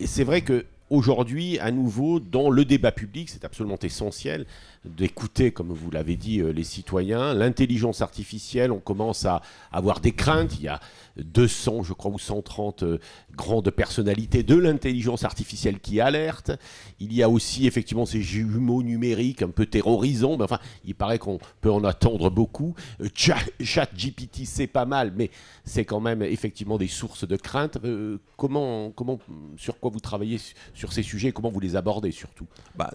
Speaker 1: c'est vrai que aujourd'hui, à nouveau, dans le débat public, c'est absolument essentiel d'écouter, comme vous l'avez dit, les citoyens. L'intelligence artificielle, on commence à avoir des craintes. Il y a 200, je crois, ou 130 grandes personnalités de l'intelligence artificielle qui alertent. Il y a aussi, effectivement, ces jumeaux numériques un peu terrorisants. Mais il paraît qu'on peut en attendre beaucoup. ChatGPT, c'est pas mal, mais c'est quand même, effectivement, des sources de crainte. Sur quoi vous travaillez sur ces sujets et comment vous les abordez, surtout?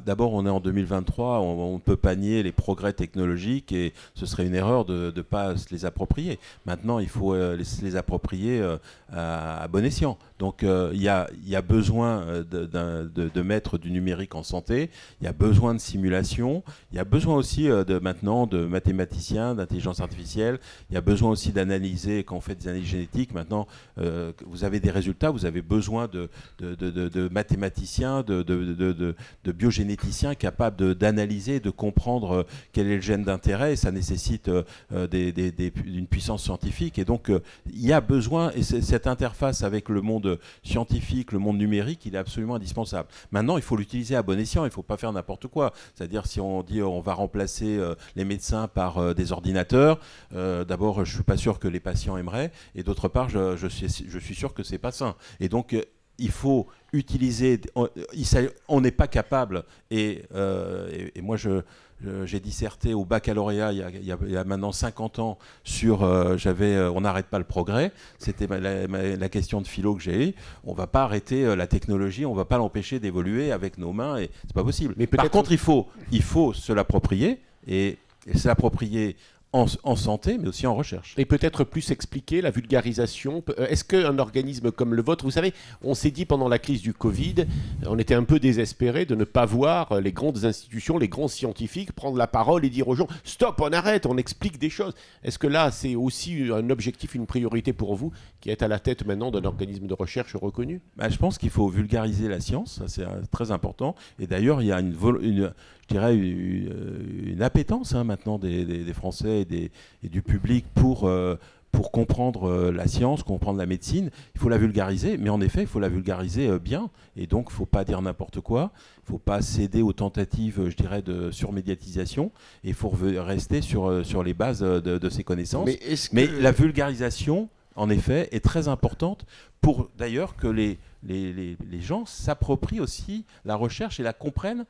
Speaker 3: D'abord, on est en 2023, on peut pas nier les progrès technologiques et ce serait une erreur de ne pas se les approprier. Maintenant, il faut se les approprier à bon escient. Donc, il y a besoin de mettre du numérique en santé, il y a besoin de simulation, il y a besoin aussi maintenant de mathématiciens, d'intelligence artificielle, il y a besoin aussi d'analyser, quand on fait des analyses génétiques, maintenant, vous avez des résultats, vous avez besoin de mathématiciens d'informaticiens, de biogénéticiens capables d'analyser, de comprendre quel est le gène d'intérêt, et ça nécessite une puissance scientifique. Et donc, il y a besoin, et cette interface avec le monde scientifique, le monde numérique, il est absolument indispensable. Maintenant, il faut l'utiliser à bon escient, il ne faut pas faire n'importe quoi. C'est-à-dire, si on dit on va remplacer les médecins par des ordinateurs, d'abord, je ne suis pas sûr que les patients aimeraient, et d'autre part, je suis sûr que ce n'est pas sain. Et donc, il faut utiliser... On n'est pas capable, et moi, j'ai disserté au baccalauréat il y a maintenant 50 ans sur on n'arrête pas le progrès. C'était la question de philo que j'ai eue. On ne va pas arrêter la technologie, on ne va pas l'empêcher d'évoluer avec nos mains, et c'est pas possible. Mais par contre, il faut se l'approprier, et se l'approprier en santé, mais aussi en recherche.
Speaker 1: Et peut-être plus expliquer la vulgarisation. Est-ce qu'un organisme comme le vôtre, vous savez, on s'est dit pendant la crise du Covid, on était un peu désespéré de ne pas voir les grandes institutions, les grands scientifiques prendre la parole et dire aux gens « Stop, on arrête, on explique des choses ». Est-ce que là, c'est aussi un objectif, une priorité pour vous, qui êtes à la tête maintenant d'un organisme de recherche reconnu ?
Speaker 3: Je pense qu'il faut vulgariser la science, ça c'est très important. Et d'ailleurs, il y a une appétence maintenant des Français et du public pour comprendre la science, comprendre la médecine. Il faut la vulgariser, mais en effet, il faut la vulgariser bien. Et donc, il ne faut pas dire n'importe quoi. Il ne faut pas céder aux tentatives, de surmédiatisation. Et il faut rester sur les bases de ces connaissances. Mais la vulgarisation, en effet, est très importante pour d'ailleurs que les gens s'approprient aussi la recherche et la comprennent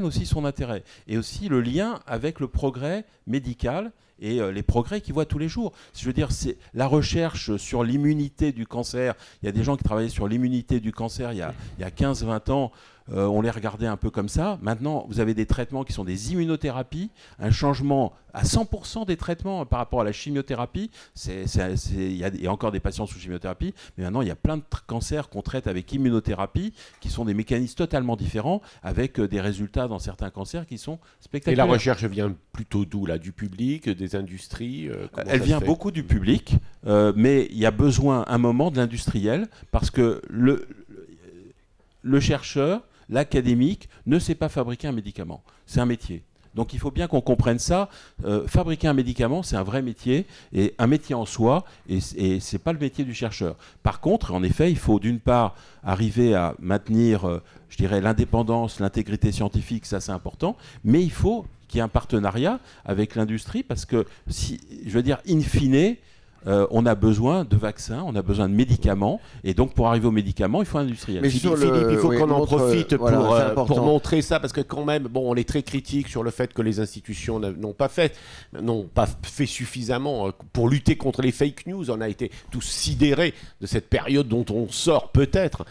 Speaker 3: aussi son intérêt. Et aussi le lien avec le progrès médical et les progrès qu'ils voient tous les jours. Je veux dire, c'est la recherche sur l'immunité du cancer. Il y a des gens qui travaillaient sur l'immunité du cancer il y a 15-20 ans. On les regardait un peu comme ça. Maintenant, vous avez des traitements qui sont des immunothérapies, un changement à 100% des traitements par rapport à la chimiothérapie. Il y a encore des patients sous chimiothérapie, mais maintenant, il y a plein de cancers qu'on traite avec immunothérapie, qui sont des mécanismes totalement différents, avec des résultats dans certains cancers qui sont spectaculaires.
Speaker 1: Et la recherche vient plutôt d'où, là ? Du public, des industries ?
Speaker 3: Elle vient beaucoup du public, mais il y a besoin, un moment, de l'industriel, parce que le chercheur, l'académique, ne sait pas fabriquer un médicament. C'est un métier. Donc il faut bien qu'on comprenne ça. Fabriquer un médicament, c'est un vrai métier, et un métier en soi, et ce n'est pas le métier du chercheur. Par contre, en effet, il faut d'une part arriver à maintenir, l'indépendance, l'intégrité scientifique, ça c'est important, mais il faut qu'il y ait un partenariat avec l'industrie, parce que, in fine, on a besoin de vaccins, on a besoin de médicaments, et donc pour arriver aux médicaments, il faut un industriel.
Speaker 1: Mais Philippe, il faut qu'on en profite pour montrer ça, parce que quand même, on est très critique sur le fait que les institutions n'ont pas fait suffisamment pour lutter contre les fake news. On a été tous sidérés de cette période dont on sort peut-être.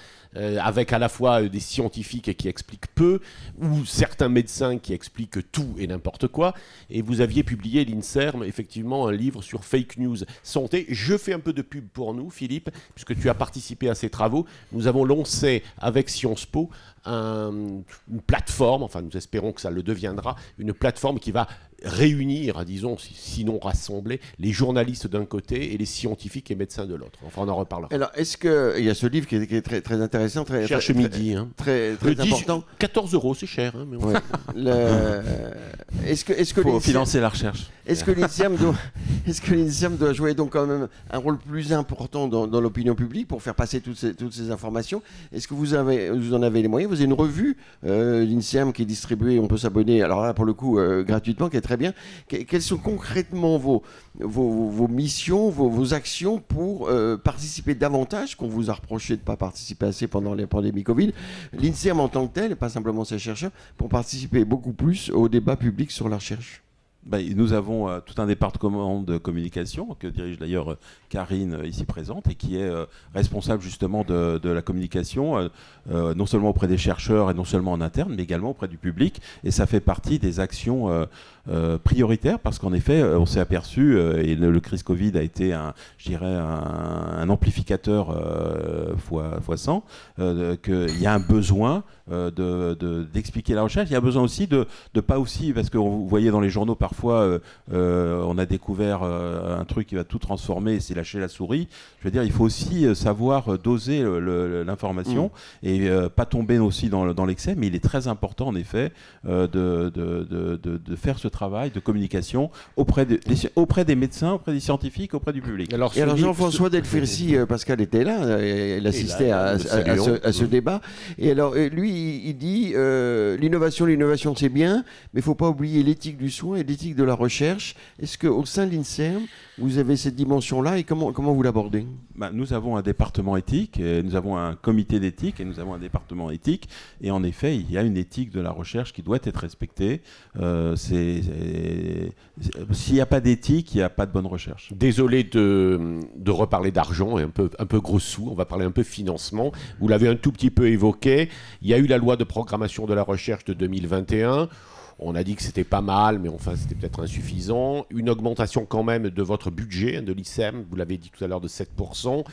Speaker 1: Avec à la fois des scientifiques qui expliquent peu, ou certains médecins qui expliquent tout et n'importe quoi. Et vous aviez publié, l'INSERM, effectivement, un livre sur fake news santé. Je fais un peu de pub pour nous, Philippe, puisque tu as participé à ces travaux. Nous avons lancé avec Sciences Po une plateforme, enfin nous espérons que ça le deviendra, une plateforme qui va réunir, disons, sinon rassembler, les journalistes d'un côté et les scientifiques et médecins de l'autre. Enfin, on en reparlera.
Speaker 2: Alors, est-ce qu'il y a ce livre qui est très, très intéressant,
Speaker 1: Cherche midi,
Speaker 2: très important.
Speaker 1: 14 €, c'est cher. Hein, mais
Speaker 2: est-ce que
Speaker 3: faut financer la recherche.
Speaker 2: Est-ce que l'INSERM doit jouer donc quand même un rôle plus important dans l'opinion publique pour faire passer toutes ces informations ? Est-ce que vous en avez les moyens ? Vous avez une revue, l'INSERM, qui est distribuée, on peut s'abonner, alors là, pour le coup, gratuitement, qui est très bien. Quelles sont concrètement vos missions, vos actions pour participer davantage, qu'on vous a reproché de ne pas participer assez pendant les pandémies Covid, l'INSERM en tant que tel, et pas simplement ses chercheurs, pour participer beaucoup plus au débat public sur la recherche ?
Speaker 3: Nous avons tout un département de communication que dirige d'ailleurs Karine ici présente, et qui est responsable justement de la communication, non seulement auprès des chercheurs et non seulement en interne, mais également auprès du public. Et ça fait partie des actions prioritaires, parce qu'en effet, on s'est aperçu, et le crise Covid a été un amplificateur fois 100, qu'il y a un besoin d'expliquer la recherche. Il y a besoin aussi de pas aussi, parce que vous voyez dans les journaux parfois parfois on a découvert un truc qui va tout transformer et c'est lâcher la souris. Je veux dire, il faut aussi savoir doser l'information et pas tomber aussi dans l'excès, mais il est très important en effet de faire ce travail de communication auprès des médecins, auprès des scientifiques, auprès du public.
Speaker 2: Alors Jean-François Delfercy, Pascal était là, il assistait à ce débat. Et alors lui, il dit l'innovation c'est bien, mais il ne faut pas oublier l'éthique du soin et l'éthique de la recherche. Est-ce qu'au sein de l'INSERM, vous avez cette dimension-là et comment vous l'abordez ?
Speaker 3: Nous avons un département éthique, nous avons un comité d'éthique et nous avons un département éthique. Et en effet, il y a une éthique de la recherche qui doit être respectée. S'il n'y a pas d'éthique, il n'y a pas de bonne recherche.
Speaker 1: Désolé de reparler d'argent et un peu gros sous. On va parler un peu financement. Vous l'avez un tout petit peu évoqué. Il y a eu la loi de programmation de la recherche de 2021. On a dit que c'était pas mal, mais enfin c'était peut-être insuffisant. Une augmentation quand même de votre budget, de l'INSERM, vous l'avez dit tout à l'heure, de 7%.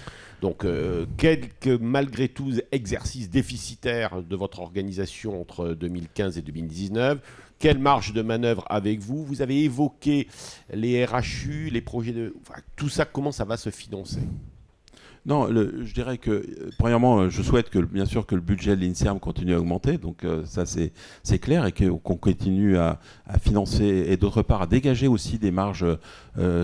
Speaker 1: Donc quelques, malgré tout, exercices déficitaires de votre organisation entre 2015 et 2019. Quelle marge de manœuvre avez-vous ? Vous avez évoqué les RHU, les projets de... Enfin, tout ça, comment ça va se financer ?
Speaker 3: Non, je dirais que, premièrement, je souhaite bien sûr que le budget de l'INSERM continue à augmenter, donc ça c'est clair, et qu'on continue à financer, et d'autre part à dégager aussi des marges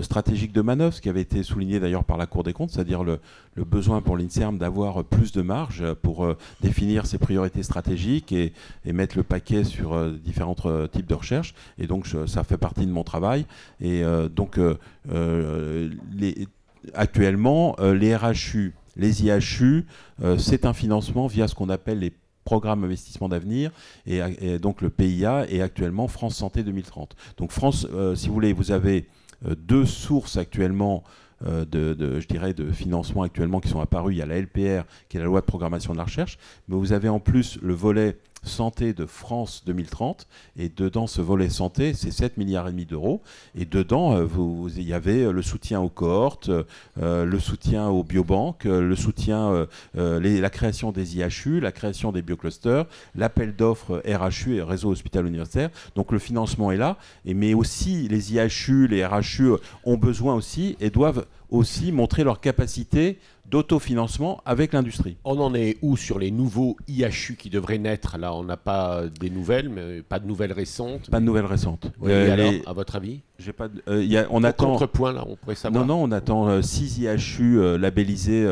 Speaker 3: stratégiques de manœuvre, ce qui avait été souligné d'ailleurs par la Cour des comptes, c'est-à-dire le besoin pour l'INSERM d'avoir plus de marge pour définir ses priorités stratégiques et mettre le paquet sur différents types de recherche, et donc ça fait partie de mon travail, et actuellement, les RHU, les IHU, c'est un financement via ce qu'on appelle les programmes d'investissement d'avenir et donc le PIA et actuellement France Santé 2030. Donc France, si vous voulez, vous avez deux sources actuellement je dirais de financement actuellement qui sont apparues. Il y a la LPR qui est la loi de programmation de la recherche, mais vous avez en plus le volet santé de France 2030 et dedans ce volet santé c'est 7,5 milliards d'euros et dedans il y avait le soutien aux cohortes, le soutien aux biobanques, le soutien la création des IHU, la création des bioclusters, l'appel d'offres RHU et réseau hospital-universitaire. Donc le financement est là, mais aussi les IHU, les RHU ont besoin aussi et doivent aussi montrer leur capacité d'autofinancement avec l'industrie.
Speaker 1: On en est où sur les nouveaux IHU qui devraient naître ? Là, on n'a pas des nouvelles, mais pas de nouvelles récentes.
Speaker 3: Pas de nouvelles récentes.
Speaker 1: Oui, alors, à votre avis ?
Speaker 3: On attend.
Speaker 1: Contrepoint, là, on pourrait savoir.
Speaker 3: Non, on attend 6 IHU labellisés.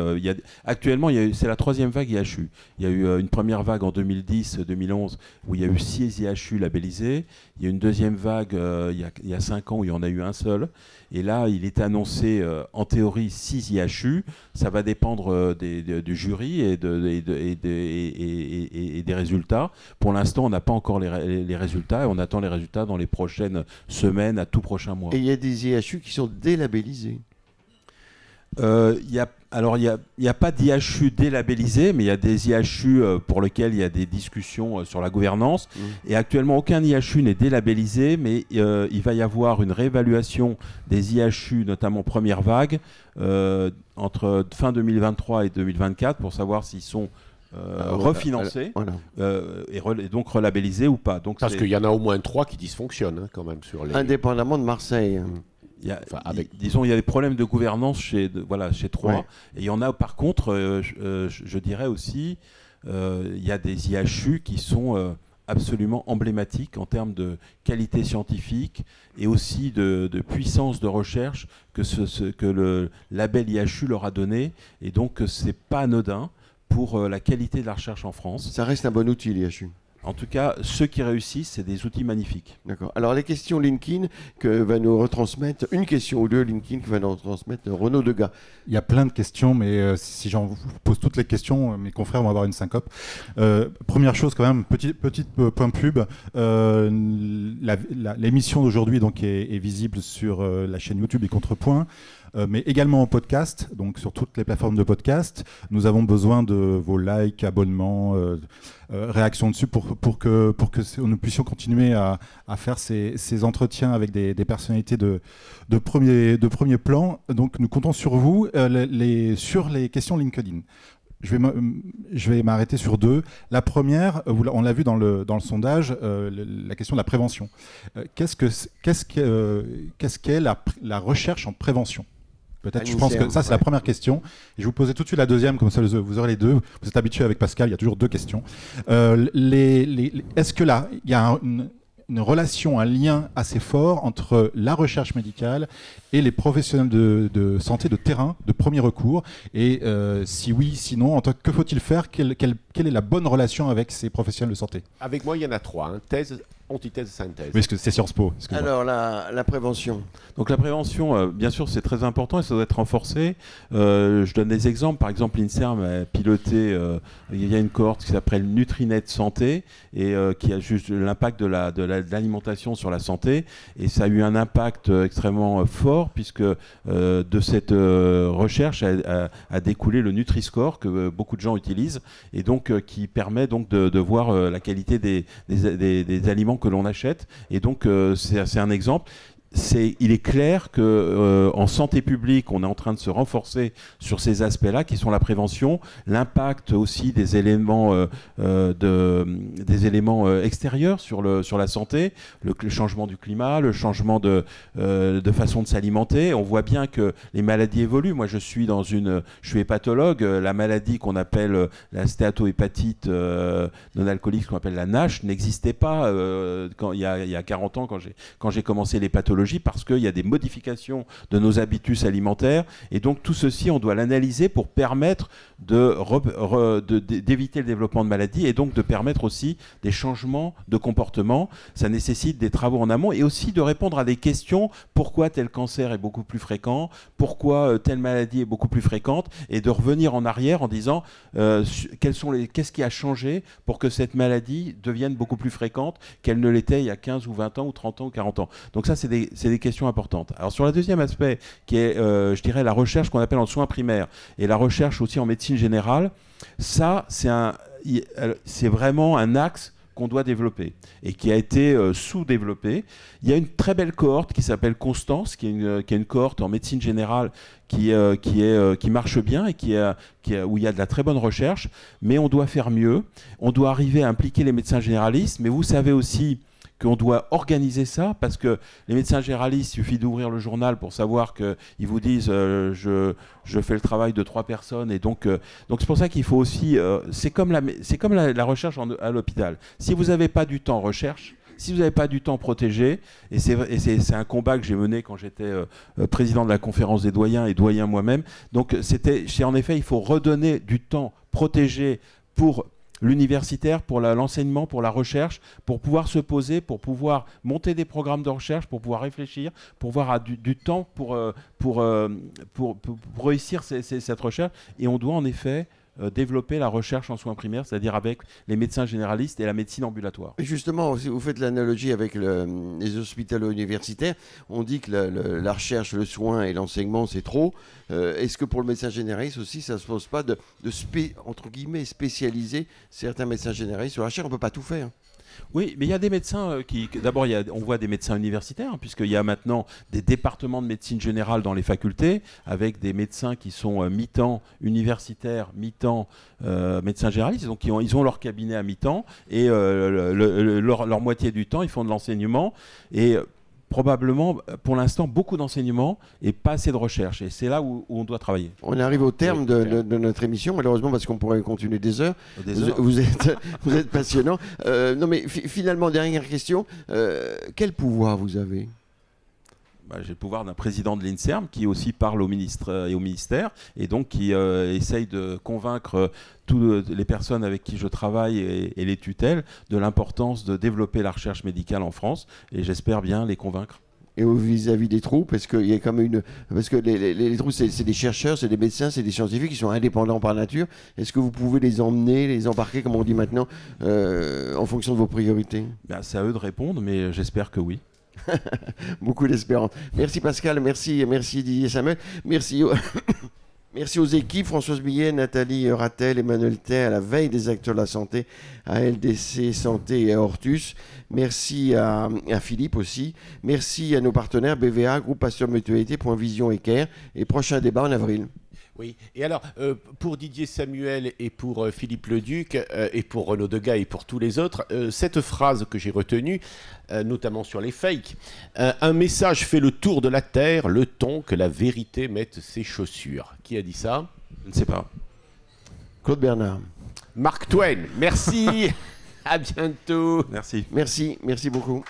Speaker 3: Actuellement, c'est la troisième vague IHU. Il y a eu une première vague en 2010-2011 où il y a eu 6 IHU labellisés. Il y a une deuxième vague il y a 5 ans où il y en a eu un seul. Et là, il est annoncé en théorie 6 IHU. Ça va dépendre du jury et des résultats. Pour l'instant, on n'a pas encore les résultats et on attend les résultats dans les prochaines semaines, à tout prochain mois.
Speaker 2: Et il y a des IHU qui sont délabellisés.
Speaker 3: Il n'y a pas d'IHU délabellisé, mais il y a des IHU pour lesquels il y a des discussions sur la gouvernance. Et actuellement, aucun IHU n'est délabellisé, mais il va y avoir une réévaluation des IHU, notamment première vague, entre fin 2023 et 2024, pour savoir s'ils sont refinancés et donc relabellisés ou pas. Donc
Speaker 1: parce qu'il y en a au moins 3 qui dysfonctionnent quand même sur les...
Speaker 2: Indépendamment de Marseille.
Speaker 3: Il y a des problèmes de gouvernance chez 3. Ouais. Et il y en a par contre, je dirais aussi, il y a des IHU qui sont absolument emblématiques en termes de qualité scientifique et aussi de puissance de recherche que le label IHU leur a donné. Et donc, c'est pas anodin pour la qualité de la recherche en France.
Speaker 2: Ça reste un bon outil, l'IHU.
Speaker 3: En tout cas, ceux qui réussissent, c'est des outils magnifiques.
Speaker 2: D'accord. Alors, les questions LinkedIn que va nous retransmettre, une question ou deux LinkedIn que va nous retransmettre Renaud Degas.
Speaker 4: Il y a plein de questions, mais si j'en pose toutes les questions, mes confrères vont avoir une syncope. Première chose, quand même, petit point pub. L'émission d'aujourd'hui donc, est visible sur la chaîne YouTube et Contrepoint. Mais également en podcast, donc sur toutes les plateformes de podcast. Nous avons besoin de vos likes, abonnements, réactions dessus pour que nous puissions continuer à faire ces entretiens avec des personnalités de premier plan. Donc nous comptons sur vous sur les questions LinkedIn. Je vais m'arrêter sur deux. La première, on l'a vu dans le sondage, la question de la prévention. Qu'est-ce qu'est la recherche en prévention ? Peut-être, je pense que ça, c'est la première question. Et je vais vous poser tout de suite la deuxième, comme ça vous aurez les deux. Vous êtes habitué avec Pascal, il y a toujours deux questions. Est-ce que là, il y a une relation, un lien assez fort entre la recherche médicale et les professionnels de santé de terrain, de premier recours? Et si oui, sinon, que faut-il faire? Quelle est la bonne relation avec ces professionnels de santé?
Speaker 1: Avec moi, il y en a trois. Thèse, antithèse, synthèse.
Speaker 4: Oui, parce que c'est Sciences Po.
Speaker 2: Alors, la prévention.
Speaker 3: Donc la prévention, bien sûr, c'est très important et ça doit être renforcé. Je donne des exemples. Par exemple, l'INSERM a piloté, il y a une cohorte qui s'appelle Nutrinet Santé et qui a juste l'impact de l'alimentation sur la santé. Et ça a eu un impact extrêmement fort puisque de cette recherche a découlé le Nutri-Score que beaucoup de gens utilisent et donc qui permet donc de voir la qualité des aliments que l'on achète. Et donc c'est un exemple. Il est clair qu'en santé publique, on est en train de se renforcer sur ces aspects-là, qui sont la prévention, l'impact aussi des éléments, extérieurs sur la santé, le changement du climat, le changement de façon de s'alimenter. On voit bien que les maladies évoluent. Moi, je suis hépatologue. La maladie qu'on appelle la stéatohépatite non-alcoolique, ce qu'on appelle la NASH, n'existait pas il y a 40 ans quand j'ai commencé les pathologies, parce qu'il y a des modifications de nos habitus alimentaires et donc tout ceci on doit l'analyser pour permettre d'éviter le développement de maladies et donc de permettre aussi des changements de comportement. Ça nécessite des travaux en amont et aussi de répondre à des questions: pourquoi tel cancer est beaucoup plus fréquent, pourquoi telle maladie est beaucoup plus fréquente, et de revenir en arrière en disant qu'est-ce qui a changé pour que cette maladie devienne beaucoup plus fréquente qu'elle ne l'était il y a 15 ou 20 ans ou 30 ans ou 40 ans. Donc ça, c'est des questions importantes. Alors sur le deuxième aspect, qui est, je dirais, la recherche qu'on appelle en soins primaires et la recherche aussi en médecine générale, ça, c'est vraiment un axe qu'on doit développer et qui a été sous-développé. Il y a une très belle cohorte qui s'appelle Constance, qui est une cohorte en médecine générale qui marche bien et où il y a de la très bonne recherche, mais on doit faire mieux. On doit arriver à impliquer les médecins généralistes, mais vous savez aussi qu'on doit organiser ça, parce que les médecins généralistes, il suffit d'ouvrir le journal pour savoir qu'ils vous disent je fais le travail de 3 personnes, et donc c'est pour ça qu'il faut aussi c'est comme la recherche à l'hôpital. Si vous n'avez pas du temps recherche, si vous n'avez pas du temps protégé, et c'est un combat que j'ai mené quand j'étais président de la conférence des doyens et doyen moi-même, donc en effet, il faut redonner du temps protégé pour l'universitaire, pour l'enseignement, pour la recherche, pour pouvoir se poser, pour pouvoir monter des programmes de recherche, pour pouvoir réfléchir, pour avoir du temps pour réussir cette recherche. Et on doit en effet développer la recherche en soins primaires, c'est-à-dire avec les médecins généralistes et la médecine ambulatoire.
Speaker 2: Et justement, si vous faites l'analogie avec les hospitalo universitaires, on dit que la recherche, le soin et l'enseignement, c'est trop. Est-ce que pour le médecin généraliste aussi, ça ne se pose pas entre guillemets, spécialiser certains médecins généralistes sur la recherche? On ne peut pas tout faire.
Speaker 3: Oui, mais il y a des médecins d'abord, on voit des médecins universitaires, hein, puisqu'il y a maintenant des départements de médecine générale dans les facultés, avec des médecins qui sont mi-temps universitaires, mi-temps médecins généralistes. Donc ils ont leur cabinet à mi-temps, et leur moitié du temps, ils font de l'enseignement. Et probablement, pour l'instant, beaucoup d'enseignement et pas assez de recherche. Et c'est là où on doit travailler.
Speaker 2: On arrive au terme de notre émission, malheureusement, parce qu'on pourrait continuer des heures. Vous êtes passionnant. Non, mais finalement, dernière question. Quel pouvoir vous avez ?
Speaker 3: J'ai le pouvoir d'un président de l'INSERM qui aussi parle au ministre et au ministère, et donc qui essaye de convaincre toutes les personnes avec qui je travaille et les tutelles de l'importance de développer la recherche médicale en France, et j'espère bien les convaincre.
Speaker 2: Et vis-à-vis des troupes, parce qu'il y a comme parce que les troupes, c'est des chercheurs, c'est des médecins, c'est des scientifiques qui sont indépendants par nature. Est-ce que vous pouvez les emmener, les embarquer, comme on dit maintenant, en fonction de vos priorités ?
Speaker 3: C'est à eux de répondre, mais j'espère que oui.
Speaker 2: Beaucoup d'espérance. Merci Pascal, merci Didier Samuel, merci aux équipes, Françoise Billet, Nathalie Ratel, Emmanuel Tay, à la veille des acteurs de la santé, à LDC Santé et à Hortus. Merci à Philippe aussi. Merci à nos partenaires BVA, Groupe Pasteur Mutualité, Point Vision et Care. Et prochain débat en avril.
Speaker 1: Oui, et alors, pour Didier Samuel et pour Philippe Leduc, et pour Renaud Degas et pour tous les autres, cette phrase que j'ai retenue, notamment sur les fakes, un message fait le tour de la Terre, le temps que la vérité mette ses chaussures. Qui a dit ça?
Speaker 3: Je ne sais pas.
Speaker 2: Claude Bernard.
Speaker 1: Mark Twain, merci, à bientôt.
Speaker 3: Merci.
Speaker 2: Merci beaucoup.